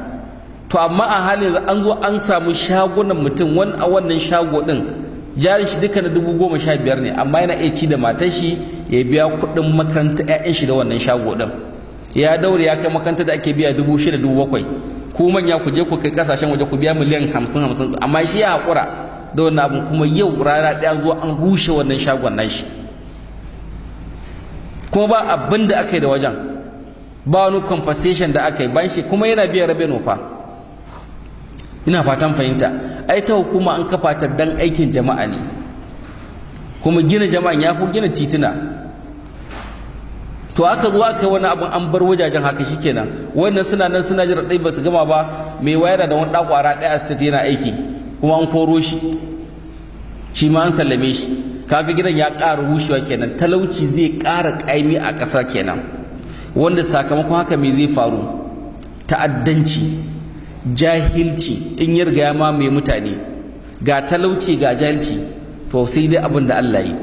To amma a halin an zo an samu shagunan mutum, wani a wannan shago din jarin shi duka na 15,000 ne, amma yana iya ci da matar shi ya biya kuɗin makaranta 'ya'yan shi da wannan shago ɗin. Ya daure ya kai makaranta da ake biya 6,000 7,000, ku manya ku je ku kai kasashen waje ku biya miliyan 50 amma shi ya haƙura da wannan abin. Kuma yau rana ɗaya zuwa an rushe wannan shagon nashi, kuma ba abin da aka yi da wajen, ba wani compensation da aka yi ban shi, kuma yana biyan rabin fa. Ina fatan fahimta. Ai ta hukuma an kafa ta dan aikin jama'a ne, kuma gina jama'a ya fi gina tituna. To aka zo aka yi wani abin an bar wajajen haka shikenan, wannan suna nan suna jira ɗai ba su gama ba, mai wayar da wani ɗakwara ɗaya a state yana aiki kuma an koro shi ma an sallame shi. Kaga gidan ya ƙara rushewa kenan, talauci zai ƙara ƙaimi a ƙasa kenan, wanda sakamakon haka me zai faru? Ta'addanci, jahilci in ya riga ya mamaye mutane, ga talauci ga jahilci, to sai dai abin da Allah yi.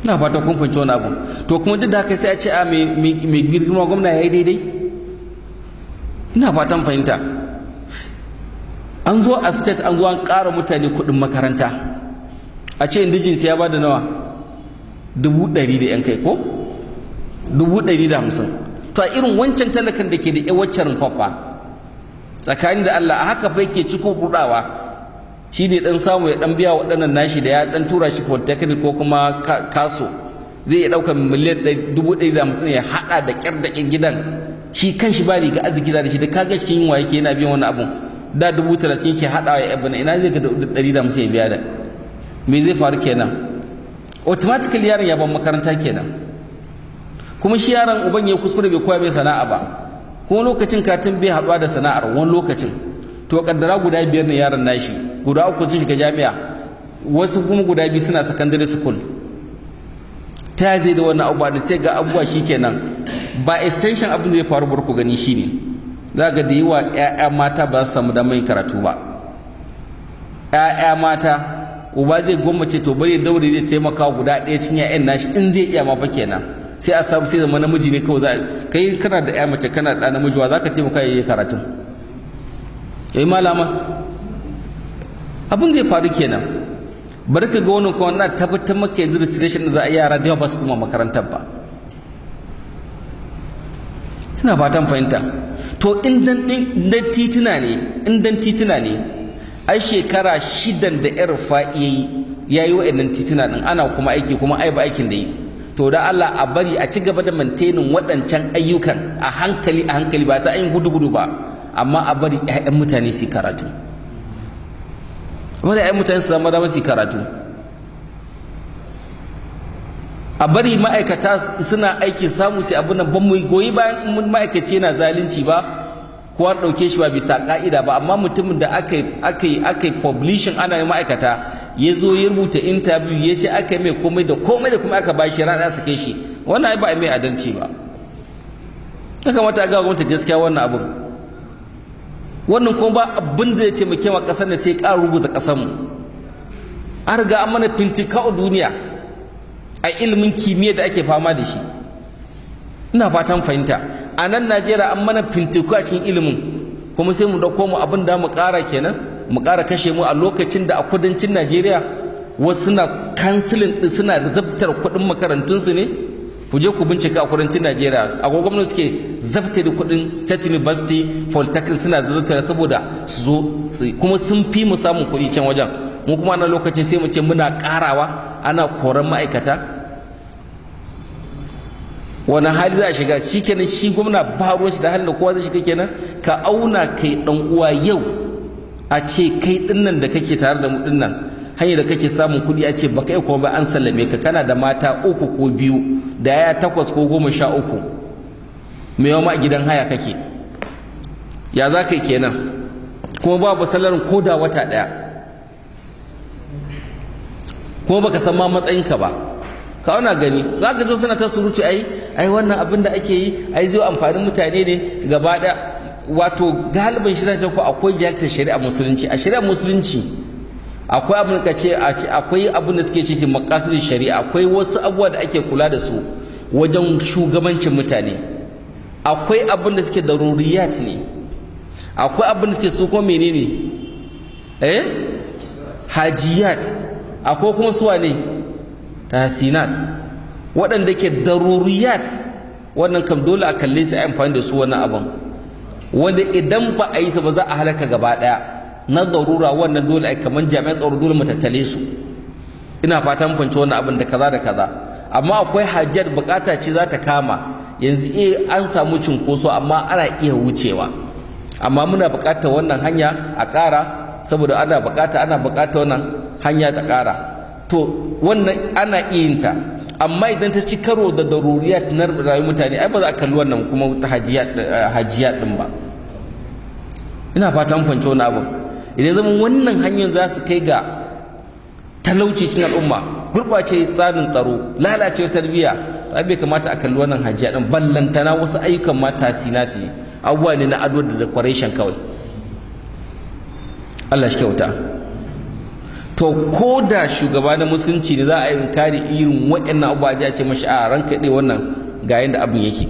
Ina fata kun fahimci wani abu. To kuma duk da haka sai a ce a mai girma gwamna ya yi daidai. Ina fatan fahimta. An zo a state an zo an ƙara mutane kuɗin makaranta, a ce indijin sai ya bada nawa 100,000 da yan kai ko 150,000. To a irin wancan talakan da ke da waccan fafa, tsakanin da Allah a haka fa yake ciko rudawa, shi ne dan samu ya dan biya waɗannan nashi da ya dan tura shi polytechnic ko kuma kaso, zai ya ɗaukar miliyan 150,000 ya haɗa da ƙyar da ƙin gidan, shi kan shi ba riga arziki da shi da kaga cikin yunwa yake yana biyan wani abun, da 30,000 yake haɗawa ya yabana, ina zai ga 150 ya biya da me zai faru kenan? Automatically yaron ya ban makaranta kenan. Kuma shi yaron uban ya kuskure bai koya mai sana'a ba, kuma lokacin katin bai haɗuwa da sana'ar wani lokacin. To kaddara guda 5 ne yaron nashi, guda 3 sun shiga jami'a, wasu kuma guda 2 suna secondary school. Ta ya zai da wannan abubuwa da sai ga abubuwa shikenan ba extension abin da ya faru barku gani shine za ga da yawa ƴaƴa mata ba su samu damar yin karatu ba. ƴaƴa mata uba zai gwammace to bari daure zai taimaka guda ɗaya cikin ƴaƴan nashi in zai iya ma fa kenan, sai a samu sai zama namiji ne kawai za kai kana da ƴa mace kana da namiji wa zaka taimaka yayi karatun malama abin zai faru kenan. Bari ka ga wannan kuma na tabbatar maka yanzu da situation da za a yi yara da yawa ba su kuma makarantar ba. Suna fatan fahimta. To in dan tituna ne ai shekara 6 da yar fa'i yayi wa'annan tituna din ana kuma aiki kuma ai ba aikin da yi. To da Allah a bari a ci gaba da maintaining waɗancan ayyukan a hankali ba sai an gudu ba, amma a bari ƴaƴan mutane su karatu. Wanda ƴaƴan mutane su zama da su karatu. A bari ma'aikata suna aiki samu sai abin nan ban mu goyi bayan in ma'aikaci yana zalunci ba ko an ɗauke shi ba bisa ƙa'ida ba, amma mutumin da aka yi publishing ana yin ma'aikata ya zo ya rubuta interview ya ce aka yi mai komai da komai aka ba shi rana su kai shi, wannan ai ba a mai adalci ba. Ya kamata a ga gwamnati gaskiya wannan abin. Wannan kuma ba abin da ya taimake ma ƙasar ne sai ƙara ruguza ƙasar mu. An riga an mana fintika a duniya a ilimin kimiyya da ake fama da shi. Ina fatan fahimta. A nan Najeriya an mana fintiku a cikin ilimin, kuma sai mu dauko mu abin da mu ƙara kenan, mu ƙara kashe mu a lokacin da a kudancin Najeriya wasu suna kansilin din suna zabtar kuɗin makarantunsu ne. Ku je ku bincika a kudancin Najeriya akwai gwamnati suke zabta da kuɗin State University Polytechnic suna zabtar saboda su zo kuma sun fi mu samun kuɗi can wajen. Mu kuma na lokacin sai mu ce muna ƙarawa ana koran ma'aikata. Wani hali za a shiga shi kenan, shi gwamna ba ruwan shi da halin da kowa zai shiga kenan. Ka auna kai dan uwa yau a ce kai dinnan da kake tare da mu dinnan hanyar da kake samun kuɗi a ce baka yi kuma ba an sallame ka, kana da mata 3 ko 2 da yaya 8 ko 13 mai yawa ma a gidan haya kake, ya za ka yi kenan? Kuma babu salarin ko da wata ɗaya, kuma baka san ma matsayinka ba. Ka wana gani za ka zo suna ta surutu ai wannan abin da ake yi ai zai amfanin mutane ne gaba ɗaya. Wato galibin shi zai ce ko akwai jahiltar shari'a musulunci. A shari'a musulunci akwai abin da ce akwai abin da suke ce maqasidin shari'a, akwai wasu abubuwa da ake kula da su wajen shugabancin mutane. Akwai abin da suke daruriyat ne, akwai abin da suke su ko menene hajiyat, akwai kuma suwa ne tahsinat, waɗanda ke daruriyat, wannan kam dole a kalle su a amfani da su wannan abin, wanda idan ba a yi sa ba za a halaka gaba ɗaya. Na darura wannan dole ai kaman jami'an tsaro dole mu tattale su, ina fata mun fahimci wannan abin da kaza da kaza. Amma akwai hajjat, bukata ce za ta kama yanzu, an samu cinkoso amma ana iya wucewa, amma muna bukatar wannan hanya a ƙara saboda ana bukatar wannan hanya ta ƙara, to wannan ana iya yin ta. Amma idan ta ci karo da daruriyat na rayuwar mutane, ai ba za a kalli wannan kuma ta hajiyat din ba. Ina fata mun fahimci wannan abin. Idan zama wannan hanyar za su kai ga talauci cikin al'umma, gurɓace tsarin tsaro, lalacewa tarbiyya, to ai bai kamata a kalli wannan hajiya din. Ballantana wasu ayyukan ma tasinati, abubuwa ne na ado da decoration kawai. Allah shi kyauta. To ko da shugaba na musulunci ne za a yi inkari irin waɗannan abubuwa, ya ce mashi a ranka dai wannan ga yanda abin yake.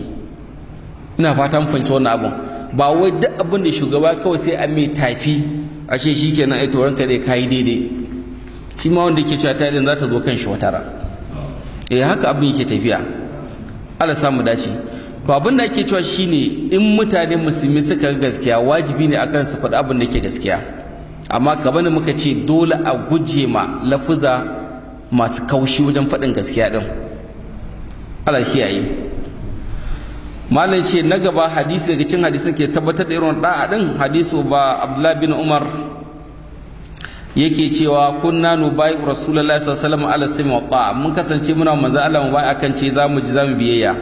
Ina fata mun fahimci wannan abin. Ba wai duk abin da shugaba kawai sai a mai tafi a ce shikenan ai to ranka dai kai daidai. Shi ma wanda yake cewa tayin za ta zo kan shi watara. Haka abin yake tafiya. Allah samu dace. To abin da ake cewa shine in mutane musulmi suka ga gaskiya, wajibi ne akan su faɗi abin da yake gaskiya. Amma kamar muka ce dole a guje ma lafuza masu kaushi wajen faɗin gaskiya din. Allah kiyaye. Malam ce na gaba hadisi daga cikin hadisin ke tabbatar da irin da'a din, hadisu ba Abdullah bin Umar yake cewa kunna nubai rasulullahi sallallahu alaihi wasallam ala sami wa ta'a, mun kasance muna manzo Allah mu bai akan ce zamu ji zamu biyayya.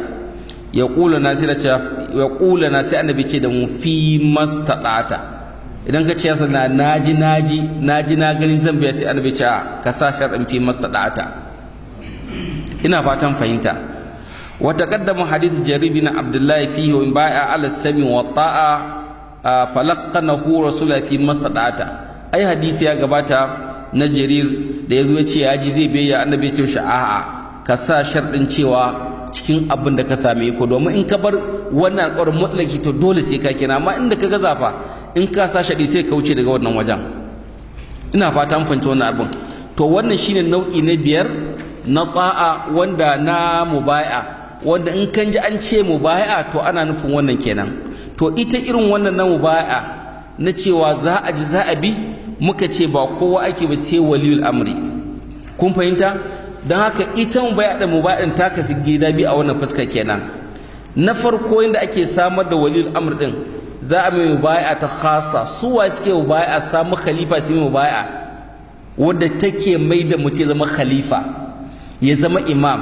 Ya kula na sai annabi ce da mu fi mastata'ata, idan ka ce yasa naji na ganin zan biya, sai annabi ce ka sa shar'in fi mastata'ata. Ina fatan fahimta. وتقدم حديث جرير بن عبد الله فيه وبايع على السمع والطاعة فلقنه رسول الله في مصدعته. أي حديث يا جباتا نجرير da yazo ya ce ya ji zai biya, annabi ya ce shi a'a ka sa sharɗin cewa cikin abin da ka same ko, domin in ka bar wannan alƙawarin mutlaki to dole sai ka kina, amma inda ka gaza fa in ka sa shaɗi sai ka wuce daga wannan wajen. Ina fata mun fahimci wannan abin. To wannan shine nau'i na biyar na ta'a, wanda na mubai'a, wanda in kan ji an ce mubai'a to ana nufin wannan kenan. To ita irin wannan na mubai'a na cewa za a ji za a bi, muka ce ba kowa ake ba sai waliyul amri. Kun fahimta? Don haka ita mubai'in ta kasu gida bi a wannan fuska kenan. Na farko yadda ake samar da waliyul amri din, za a mai mubai'a ta khasa. Su wa suke mubai'a? Samu khalifa su mai mubai'a wadda take mai da mutum ya zama khalifa, ya zama imam.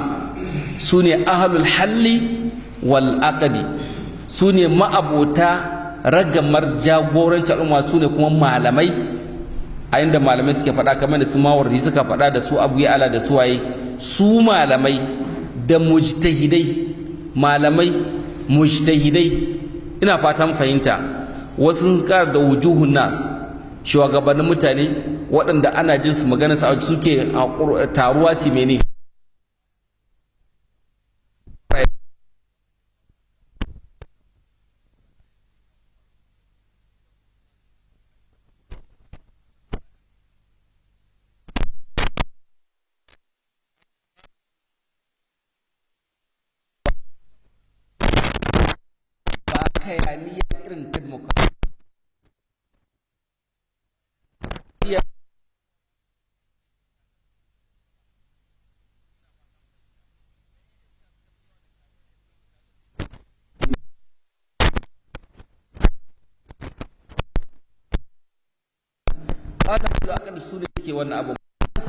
Su ne ahlul halli wal aqdi, su ne ma'abota ragamar jagorancin al'umma, su ne kuma malamai. A inda malamai suke faɗa kamar da su mawardi suka faɗa, da su abu ala da su waye, su malamai da mujtahidai, malamai mujtahidai. Ina fatan fahimta. Wasu sun ƙara da wujuhun nas, shugabannin mutane waɗanda ana jin su magana sa suke taruwa su mene hayaniya irin ta da aka da su ne suke wannan abu,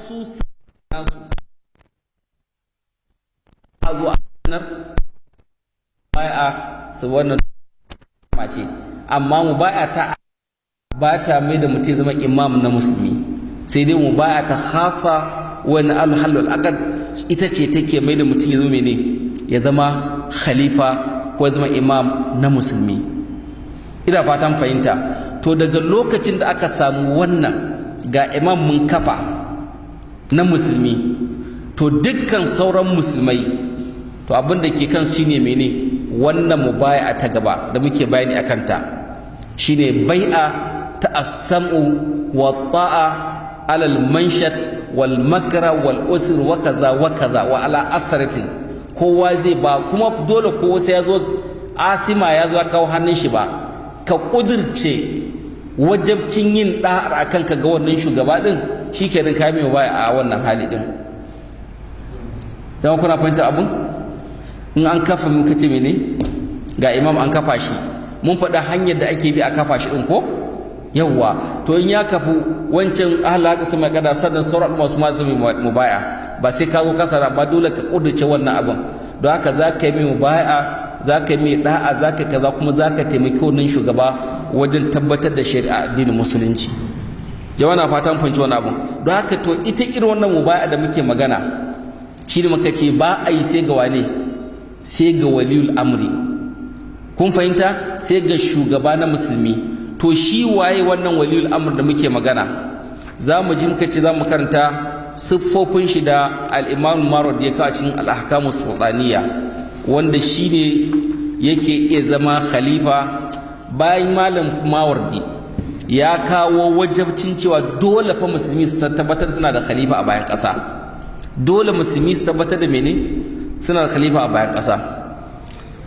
su nasu a zuwa nan baya su wannan mace, amma mu baya ta ba ta mai da mutum zama imam na musulmi, sai dai mu baya ta khasa wani alhalul aqad, ita ce take mai da mutum ya zama ne ya zama khalifa ko ya zama imam na musulmi. Ina fatan fahimta. To daga lokacin da aka samu wannan ga imam mun kafa na musulmi, to dukkan sauran musulmai to abin da ke kan shine mene wannan mubai'a ta gaba da muke bayani akan ta, shine bai'a ta as-sam'u wa ta'a alal manshat wal makra wal usr wa kaza wa kaza wa ala asratin, kowa zai ba, kuma dole kowa sai ya zo asima ya zo kawo hannun shi ba, ka kudirce wajabcin yin da'ar akan ka ga wannan shugaba din, shikenan ka mai baya a wannan hali din. dan kuna fahimta abun? In an kafa mun kace mene ga imam an kafa shi, mun faɗa hanyar da ake bi a kafa shi din ko yawwa, to in ya kafu wancan ahlaka su mai kada sannan sauran masu masu mubaya, ba sai ka zo kasara ba, dole ka kudirce wannan abun. don haka za ka yi mai mubaya, za ka yi mai da'a, za ka kaza, kuma za ka taimaki wannan shugaba wajen tabbatar da shari'a addinin musulunci. jama'a na fatan fahimci wannan abun. don haka to ita irin wannan mubaya da muke magana shi ne muka ce ba a yi sai ga wane, sai ga waliyul amri, kun fahimta, sai ga shugaba na musulmi. to shi waye wannan waliyul amr da muke magana? za mu ji muka ce za mu karanta siffofin shi da al-imam Mawardi ya kawo cikin al-ahkamus sultaniya, wanda shi ne yake iya zama khalifa bayan malam Mawardi ya kawo wajabcin cewa dole fa musulmi su tabbatar suna da khalifa a bayan ƙasa. Dole musulmi su tabbatar da mene? Suna da khalifa a bayan ƙasa.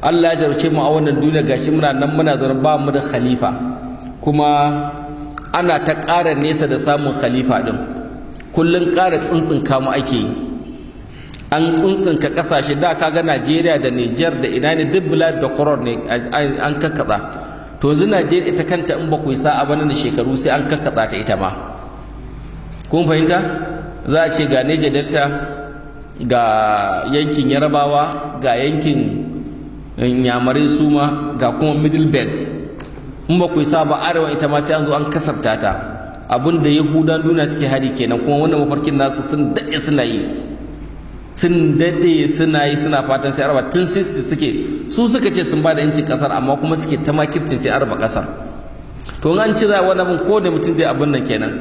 Allah ya jarce mu a wannan duniya, gashi muna nan muna zaune ba mu da khalifa, kuma ana ta ƙara nesa da samun khalifa ɗin. Kullum ƙara tsintsinka mu ake yi. An tsintsinka ƙasashe, da kaga Najeriya da Nijar da ina ne duk bilad da koror ne an kakkaɓa. To yanzu Najeriya ita kanta in ba ku yi sa'a bana da shekaru sai an kakkaɓa ta ita ma. Kun fahimta? Za a ce ga Niger Delta, ga yankin Yarabawa, ga yankin Nyamarai suma, ga kuma Middle Belt. In ba ku yi sa'a ba arewa ita ma sai an zo an kasarta ta. Abin da Yahudan duniya suke hari kenan, kuma wannan mafarkin nasu sun daɗe suna yi. Sun daɗe suna yi, suna fatan sai araba tun 60 suka ce sun ba da yancin ƙasar, amma kuma suke ta makircin sai araba ƙasar. To an ci za wani abin ko da mutum zai abin nan kenan,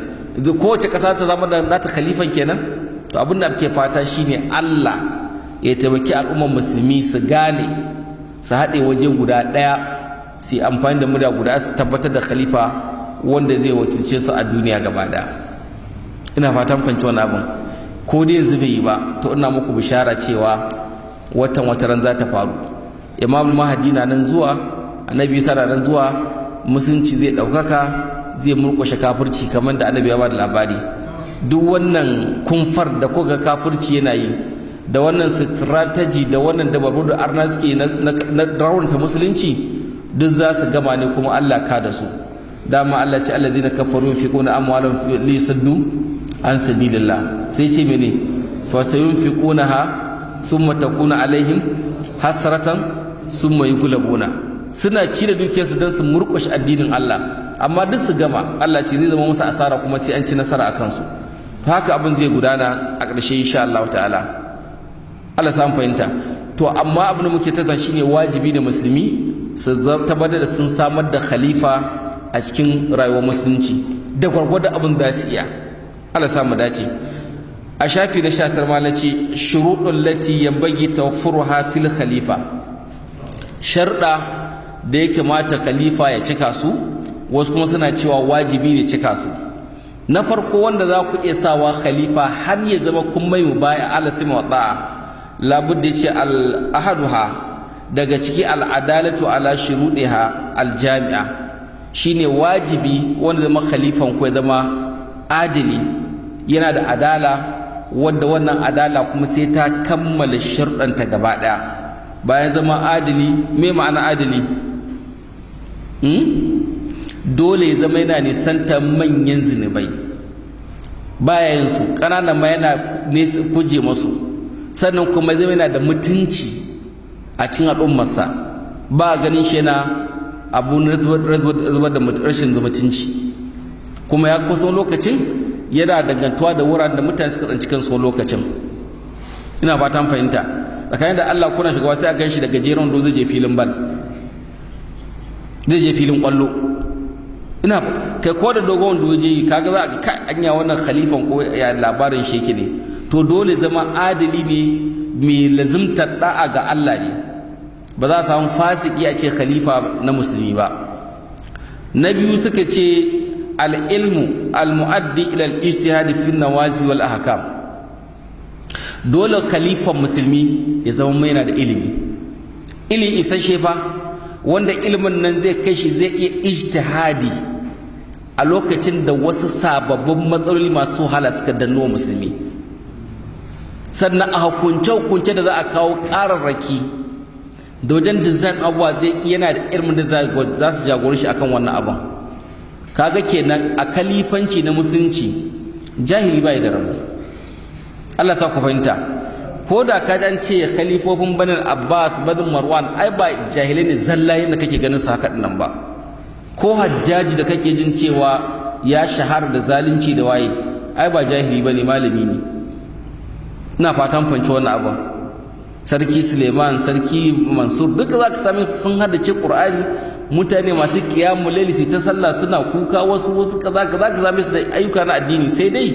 kowace ƙasa ta zama da nata khalifan kenan. To abin da ake fata shine Allah ya taimaki al'ummar musulmi su gane, su haɗe waje guda ɗaya, su yi amfani da murya guda, su tabbatar da khalifa wanda zai wakilce su a duniya gaba ɗaya. Ina fatan fahimci wani abin. Ko dai yanzu bai yi ba, to ina muku bishara cewa wataran za ta faru. Imamul Mahdi na nan zuwa, Annabi Isa na nan zuwa, musulunci zai ɗaukaka, zai murƙushe kafirci kamar da Annabi ya ba da labari. Duk wannan kumfar da kuka kafirci yana yi, da wannan strategy da wannan dabaru da arna suke na raunta musulunci, duk za su gama ne kuma Allah ka da su. Dama Allah ce alladhina kafaru yunfiquna amwalahum li yasaddu an sabilillah, sai ce mene? Fa sayunfiqunaha thumma takuna alaihim hasratan thumma yughlabuna. Suna ci da dukiyarsu don su murƙushe addinin Allah, amma duk su gama Allah ce zai zama musu asara, kuma sai an ci nasara akan su. Haka abin zai gudana a ƙarshe insha Allah ta'ala. Allah samu fahimta. To amma abin da muke tattauna shine wajibi da musulmi su tabbatar da sun samar da khalifa a cikin rayuwar musulunci da gwargwadon abin da su iya. Allah samu dace. A shafi na 19 malaci shuruɗun lati yanbaghi tawaffuruha fil khalifa, sharda da ya kamata khalifa ya cika su, wasu kuma suna cewa wajibi ne cika su. Na farko wanda za ku iya sawa khalifa har ya zama kun mai mubaya ala sima wa ta'a, labudda yace al ahaduha, daga ciki al adalatu ala shuruɗiha al jami'a, shine wajibi wanda zama khalifan ku ya zama adili, yana da adala, wadda wannan adala kuma sai ta kammala sharɗanta gaba ɗaya. Bayan zama adili, me ma'ana adili? Dole ya zama yana nisanta manyan zunubai, baya yin su, ƙananan ma yana kuje masu, sannan kuma zama yana da mutunci a cikin al'ummarsa, ba ganin shi yana abu na zubar da rashin mutunci, kuma ya kusan lokacin yana dangantuwa da wuraren da mutane suka tsanci kansu lokacin. Ina fatan fahimta. Tsakanin da Allah kuna shiga sai a gan shi da gajeren do zai je filin bal, zai je filin kwallo. Ina kai ko da dogon doje kaga za a kai anya wannan khalifan ko ya labarin sheki ne. To dole zama adili ne, mai lazimtar da'a ga Allah ne, ba za a samu fasiki a ce khalifa na musulmi ba. Na biyu suka ce al-ilmu al-mu'addi ila al-ijtihad fi an-nawazi wal ahkam. Dole khalifan musulmi ya zama mai yana da ilimi isasshe fa, wanda ilimin nan zai kai shi zai iya ijtihadi a lokacin da wasu sababbin matsaloli masu wahala suka danno musulmi. Sannan a hukunce da za a kawo ƙararraki da wajen design abuwa zai yana da ilimin da za su jagori shi akan wannan abin. Kaga kenan a kalifanci na musulunci jahili bai da rabu. Allah sa ku fahimta. Ko da ka dan ce khalifofin Bani Abbas, Bani Marwan, ai ba jahilai ne zalla yadda kake ganin su haka nan ba. Ko Hajjaji da kake jin cewa ya shahara da zalunci da waye, ai ba jahili bane, malami ne. Ina fatan fanci wannan abu. Sarki Suleiman, Sarki Mansur, duka zaka same su sun haddace Qur'ani, mutane masu qiyamul layli ta sallah suna kuka, wasu kaza ka same su da ayyuka na addini. Sai dai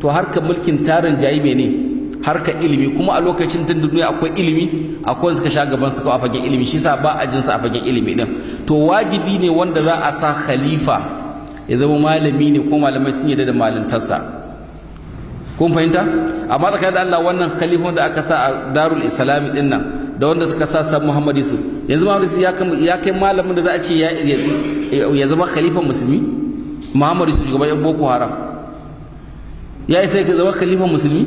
to harkar mulkin tarin jayi ne harkar ilimi, kuma a lokacin tun duniya akwai ilimi, akwai wanda suka sha gaban su a fagen ilimi, shi sa ba a jin sa a fagen ilimi din. To wajibi ne wanda za a sa khalifa ya zama malami ne, ko malamai sun yarda da malintarsa. Kun fahimta? Amma tsakanin da Allah, wannan khalifan da aka sa a Darul Islam din nan da wanda suka sa San Muhammad Yusuf, yanzu Muhammad Yusuf ya kai malamin da za a ce ya zama khalifan musulmi. Muhammad Yusuf shugaban Boko Haram ya isa ya zama khalifan musulmi.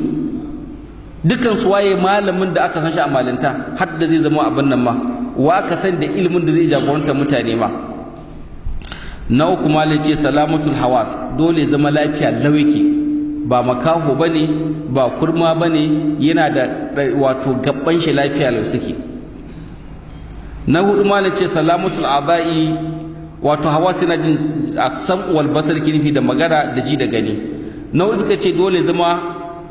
Dukkan su waye malamin da aka san shi a malinta har da zai zama abin nan ma, wa ka san da ilimin da zai jagoranta mutane ma. Na uku malai ce salamatul hawas, dole zama lafiya lawake, ba makaho bane, ba kurma bane, yana da wato gabban shi lafiya lau suke. Na hudu malai ce salamatul adai, wato hawas yana jin as-sam wal basar kinifi da magana da ji da gani. Na uku suka ce dole zama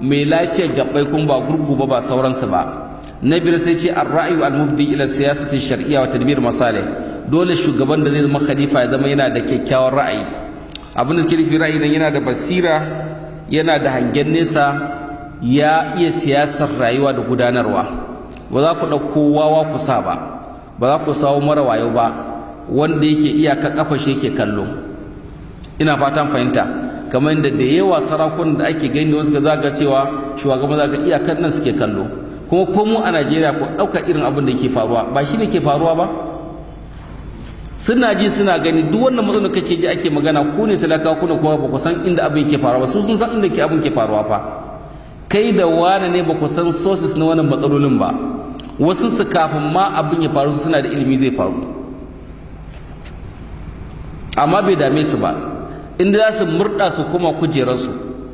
mai lafiyar gabbai kuma ba gurgu ba sauransu ba. Na biyar sai ce ar-ra'yu al-mubdi ila siyasati shar'iyya wa tadbir masalih, dole shugaban da zai zama khalifa ya zama yana da kyakkyawar ra'ayi. Abin da suke nufi ra'ayi nan yana da basira, yana da hangen nesa, ya iya siyasar rayuwa da gudanarwa. Ba za ku ɗauko wawa ku sa ba za ku sawo mara wayo ba, wanda yake iyaka kafa shi yake kallo. Ina fatan fahimta. Kamar da yawa sarakun da ake gani wasu zaga cewa shugaban zaga iyakar nan suke kallo. Kuma ko mu a Najeriya ko ɗauka irin abin da ke faruwa, ba shi ne ke faruwa ba. Suna ji suna gani, duk wannan matsalar kake ji ake magana, ku ne talakawa, ku ne kuma ba ku san inda abin ke faruwa, su sun san inda abin ke faruwa fa. Kai da wani ne ba ku san sources na wannan matsalolin ba. Wasu su kafin ma abin ya faru suna da ilimi zai faru, amma bai dame su ba. Inda za su murɗa su koma kujerarsu,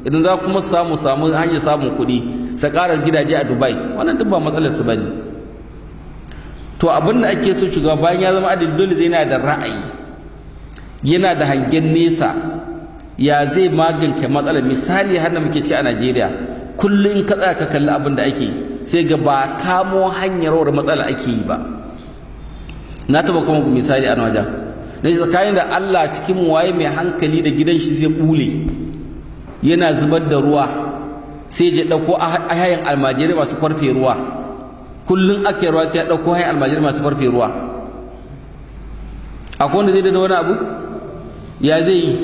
idan za kuma samu hanyar samun kuɗi, su ƙara gidaje a Dubai, wannan duk ba matsalar su bane. To abin da ake so shugaba bayan ya zama adil, dole zai yana da ra'ayi, yana da hangen nesa, ya zai magance matsalar. Misali har da muke ciki a Najeriya, kullum ka tsaya ka kalli abin da ake, sai ga ba kamo hanyar rawar matsala ake yi ba. Na taɓa kuma misali a wajen na tsakanin da Allah, cikin waye mai hankali da gidan shi zai bule yana zubar da ruwa, sai ya dauko hayan almajirai masu farfe ruwa. Kullun ake ruwa sai ya dauko hayan almajirai masu farfe ruwa. Akwai wanda zai da wani abu ya zai yi?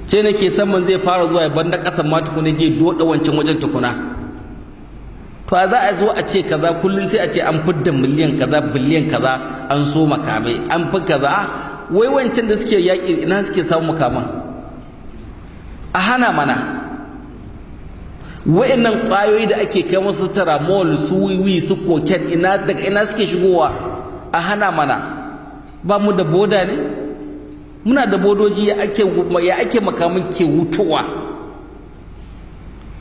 Ce nake saman zai fara zuwa ya banda kasan ma tukuna je doda wancan wajen tukuna. To za a zo a ce kaza, kullun sai a ce an fidda miliyan kaza, biliyan kaza, an so makamai, an fi kaza. Wai wancan da suke yaƙi ina suke samu makaman? A hana mana. Wa'annan ƙwayoyi da ake kai musu taramol, su wiwi, su koken, daga ina suke shigowa? A hana mana. Ba mu da boda ne? Muna da bodoji, ya ake makaman ke wutowa.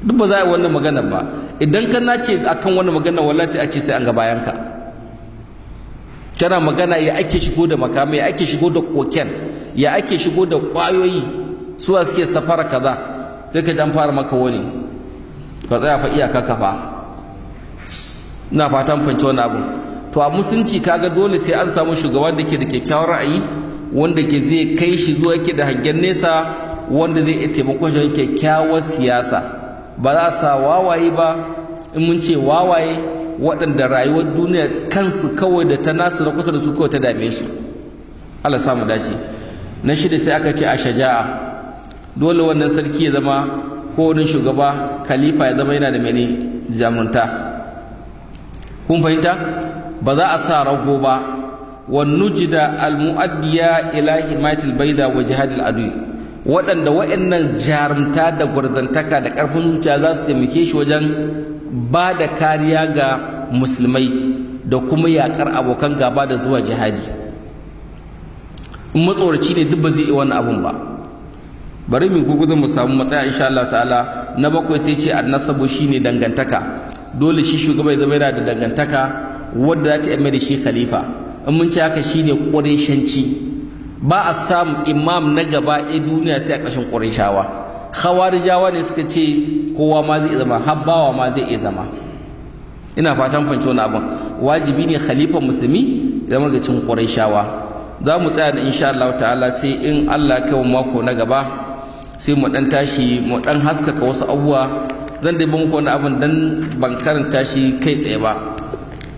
Duk ba za a yi wannan magana ba. Idan ka nace akan wannan magana, wallahi sai a ce sai an ga bayanka. Kana magana ya ake shigo da makamai, ya ake shigo da koken, ya ake shigo da kwayoyi, suwa suke safara kaza, sai ka dan fara maka wani, ka tsaya fa iyaka kafa. Ina fatan fanci wannan abu. To a musulunci kaga dole sai an samu shugaban da ke da kyakkyawar ra'ayi, wanda ke zai kai shi zuwa yake da hangen nesa, wanda zai iya taimakon shi kyakkyawar siyasa. Ba za a sa wawaye ba. In mun ce wawaye, waɗanda rayuwar duniya kansu kawai da ta nasu na kusa da su kawai ta dame su. Allah samu dace. na shida sai aka ce a shaja'a, dole wannan sarki ya zama ko wani shugaba khalifa ya zama yana da mene jamunta. kun fahimta, ba za a sa rago ba. wan nujida al muaddiya ila himayatil baida wa jihadil adu, waɗanda wa'annan jarumta da gwarzantaka da ƙarfin zuciya za su taimake shi wajen ba da kariya ga musulmai da kuma yaƙar abokan gaba da zuwa jihadi. in matsoraci ne duk ba zai yi wannan abun ba. bari mu gugudun mu samu matsaya insha Allah ta'ala. na bakwai sai ce annasabu shine dangantaka, dole shi shugaba ya zama yana da dangantaka wadda za ta yi da shi khalifa. in mun ce haka shine qurayshanci, ba a samu imam na gaba a duniya sai a ƙarshen qurayshawa. khawarijawa ne suka ce kowa ma zai zama, habbawa ma zai iya zama. ina fatan fahimci wannan abin. wajibi ne khalifa musulmi ya zama daga cikin qurayshawa. za mu tsaya da insha Allah ta'ala, sai in Allah ya kai mako na gaba sai mu dan tashi mu dan haskaka wasu abubuwa. zan dai ba muku wani abin dan ban karanta shi kai tsaye ba,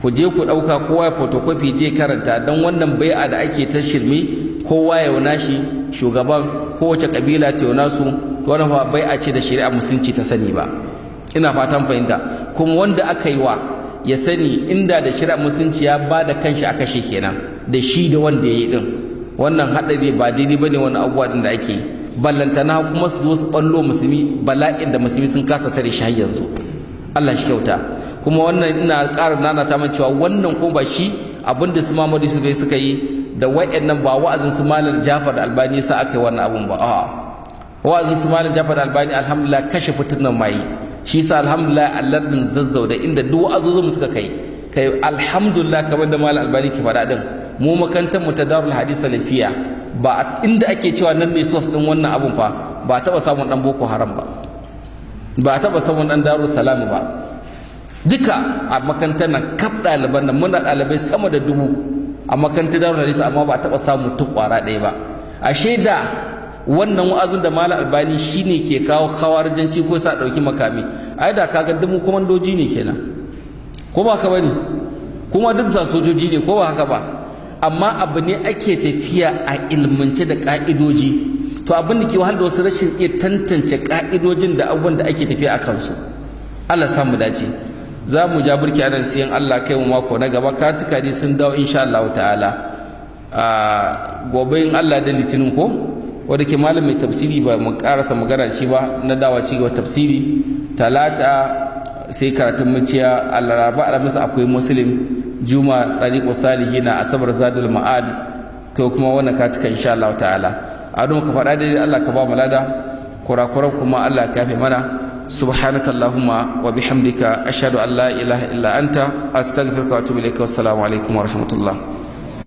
ku je ku dauka kowa ya photocopy je karanta, dan wannan bai'a da ake ta shirme kowa ya wana shi shugaban kowace kabila ta wana su, to wannan fa bai'a ce da shari'a musulunci ta sani ba. ina fatan fahimta. kuma wanda aka yi wa ya sani inda da shari'a musulunci ya ba da kanshi aka shi kenan da shi da wanda ya yi din. wannan hadari ba daidai bane wani abubuwa din da ake yi, ballantana kuma su zo su ballo musulmi bala'in da musulmi sun kasa tare shi har yanzu. Allah shi kyauta. kuma wannan ina ƙara nanata man cewa wannan ko ba shi abinda su Muhammadu suka yi da wa'annan ba wa'azin su Malam Jafar Albani sa aka yi wannan abun ba. a'a wa'azin su Malam Jafar Albani alhamdulillah kashe fitinan mai, shi sa alhamdulillah alladin zazzau da inda duk wa'azozin suka kai alhamdulillah. kamar da Malam Albani ke faɗa din, mu makantar mu ta Darul Hadith Salafiyya ba inda ake cewa nan ne source din wannan abun fa, ba taɓa samun dan Boko Haram ba, ba taɓa samun dan Darul Salam ba. duka a makantar nan kaf ɗaliban nan muna ɗalibai sama da 1000 a makantar Darul Hadith, amma ba taɓa samun tun ƙwara ɗaya ba. a shaida wannan wa'azin da Malam Albani shine ke kawo khawarijanci ko sa ɗauki makami, ai da kaga dumu komandoji ne kenan, ko ba ka bane, kuma duk sa sojoji ne, ko ba haka ba. amma abu ne ake tafiya a ilmance da ka'idoji, to abin da ke wahal da wasu rashin iya tantance ka'idojin da abubuwan da ake tafiya a kansu. Allah samu dace. za mu ja burki a nan sai Allah kai mu mako na gaba. kartuka dai sun dawo insha Allah ta'ala. gobe in Allah da litinin ko wanda ke malam mai tafsiri ba mu karasa magana shi ba na dawa ci gaba tafsiri. talata sai karatun muciya, Laraba alhamis akwai muslim, juma tariqu salihina, asabar zadul ma'ad, to kuma wannan kartuka insha Allah ta'ala. a don ka faɗa dai Allah ka ba mu lada, kurakuran kuma Allah ka yafe mana. subhanaka allahumma wa bihamdika ashhadu an la ilaha illa anta astaghfiruka wa atubu ilaik. wassalamu alaikum wa rahmatullah.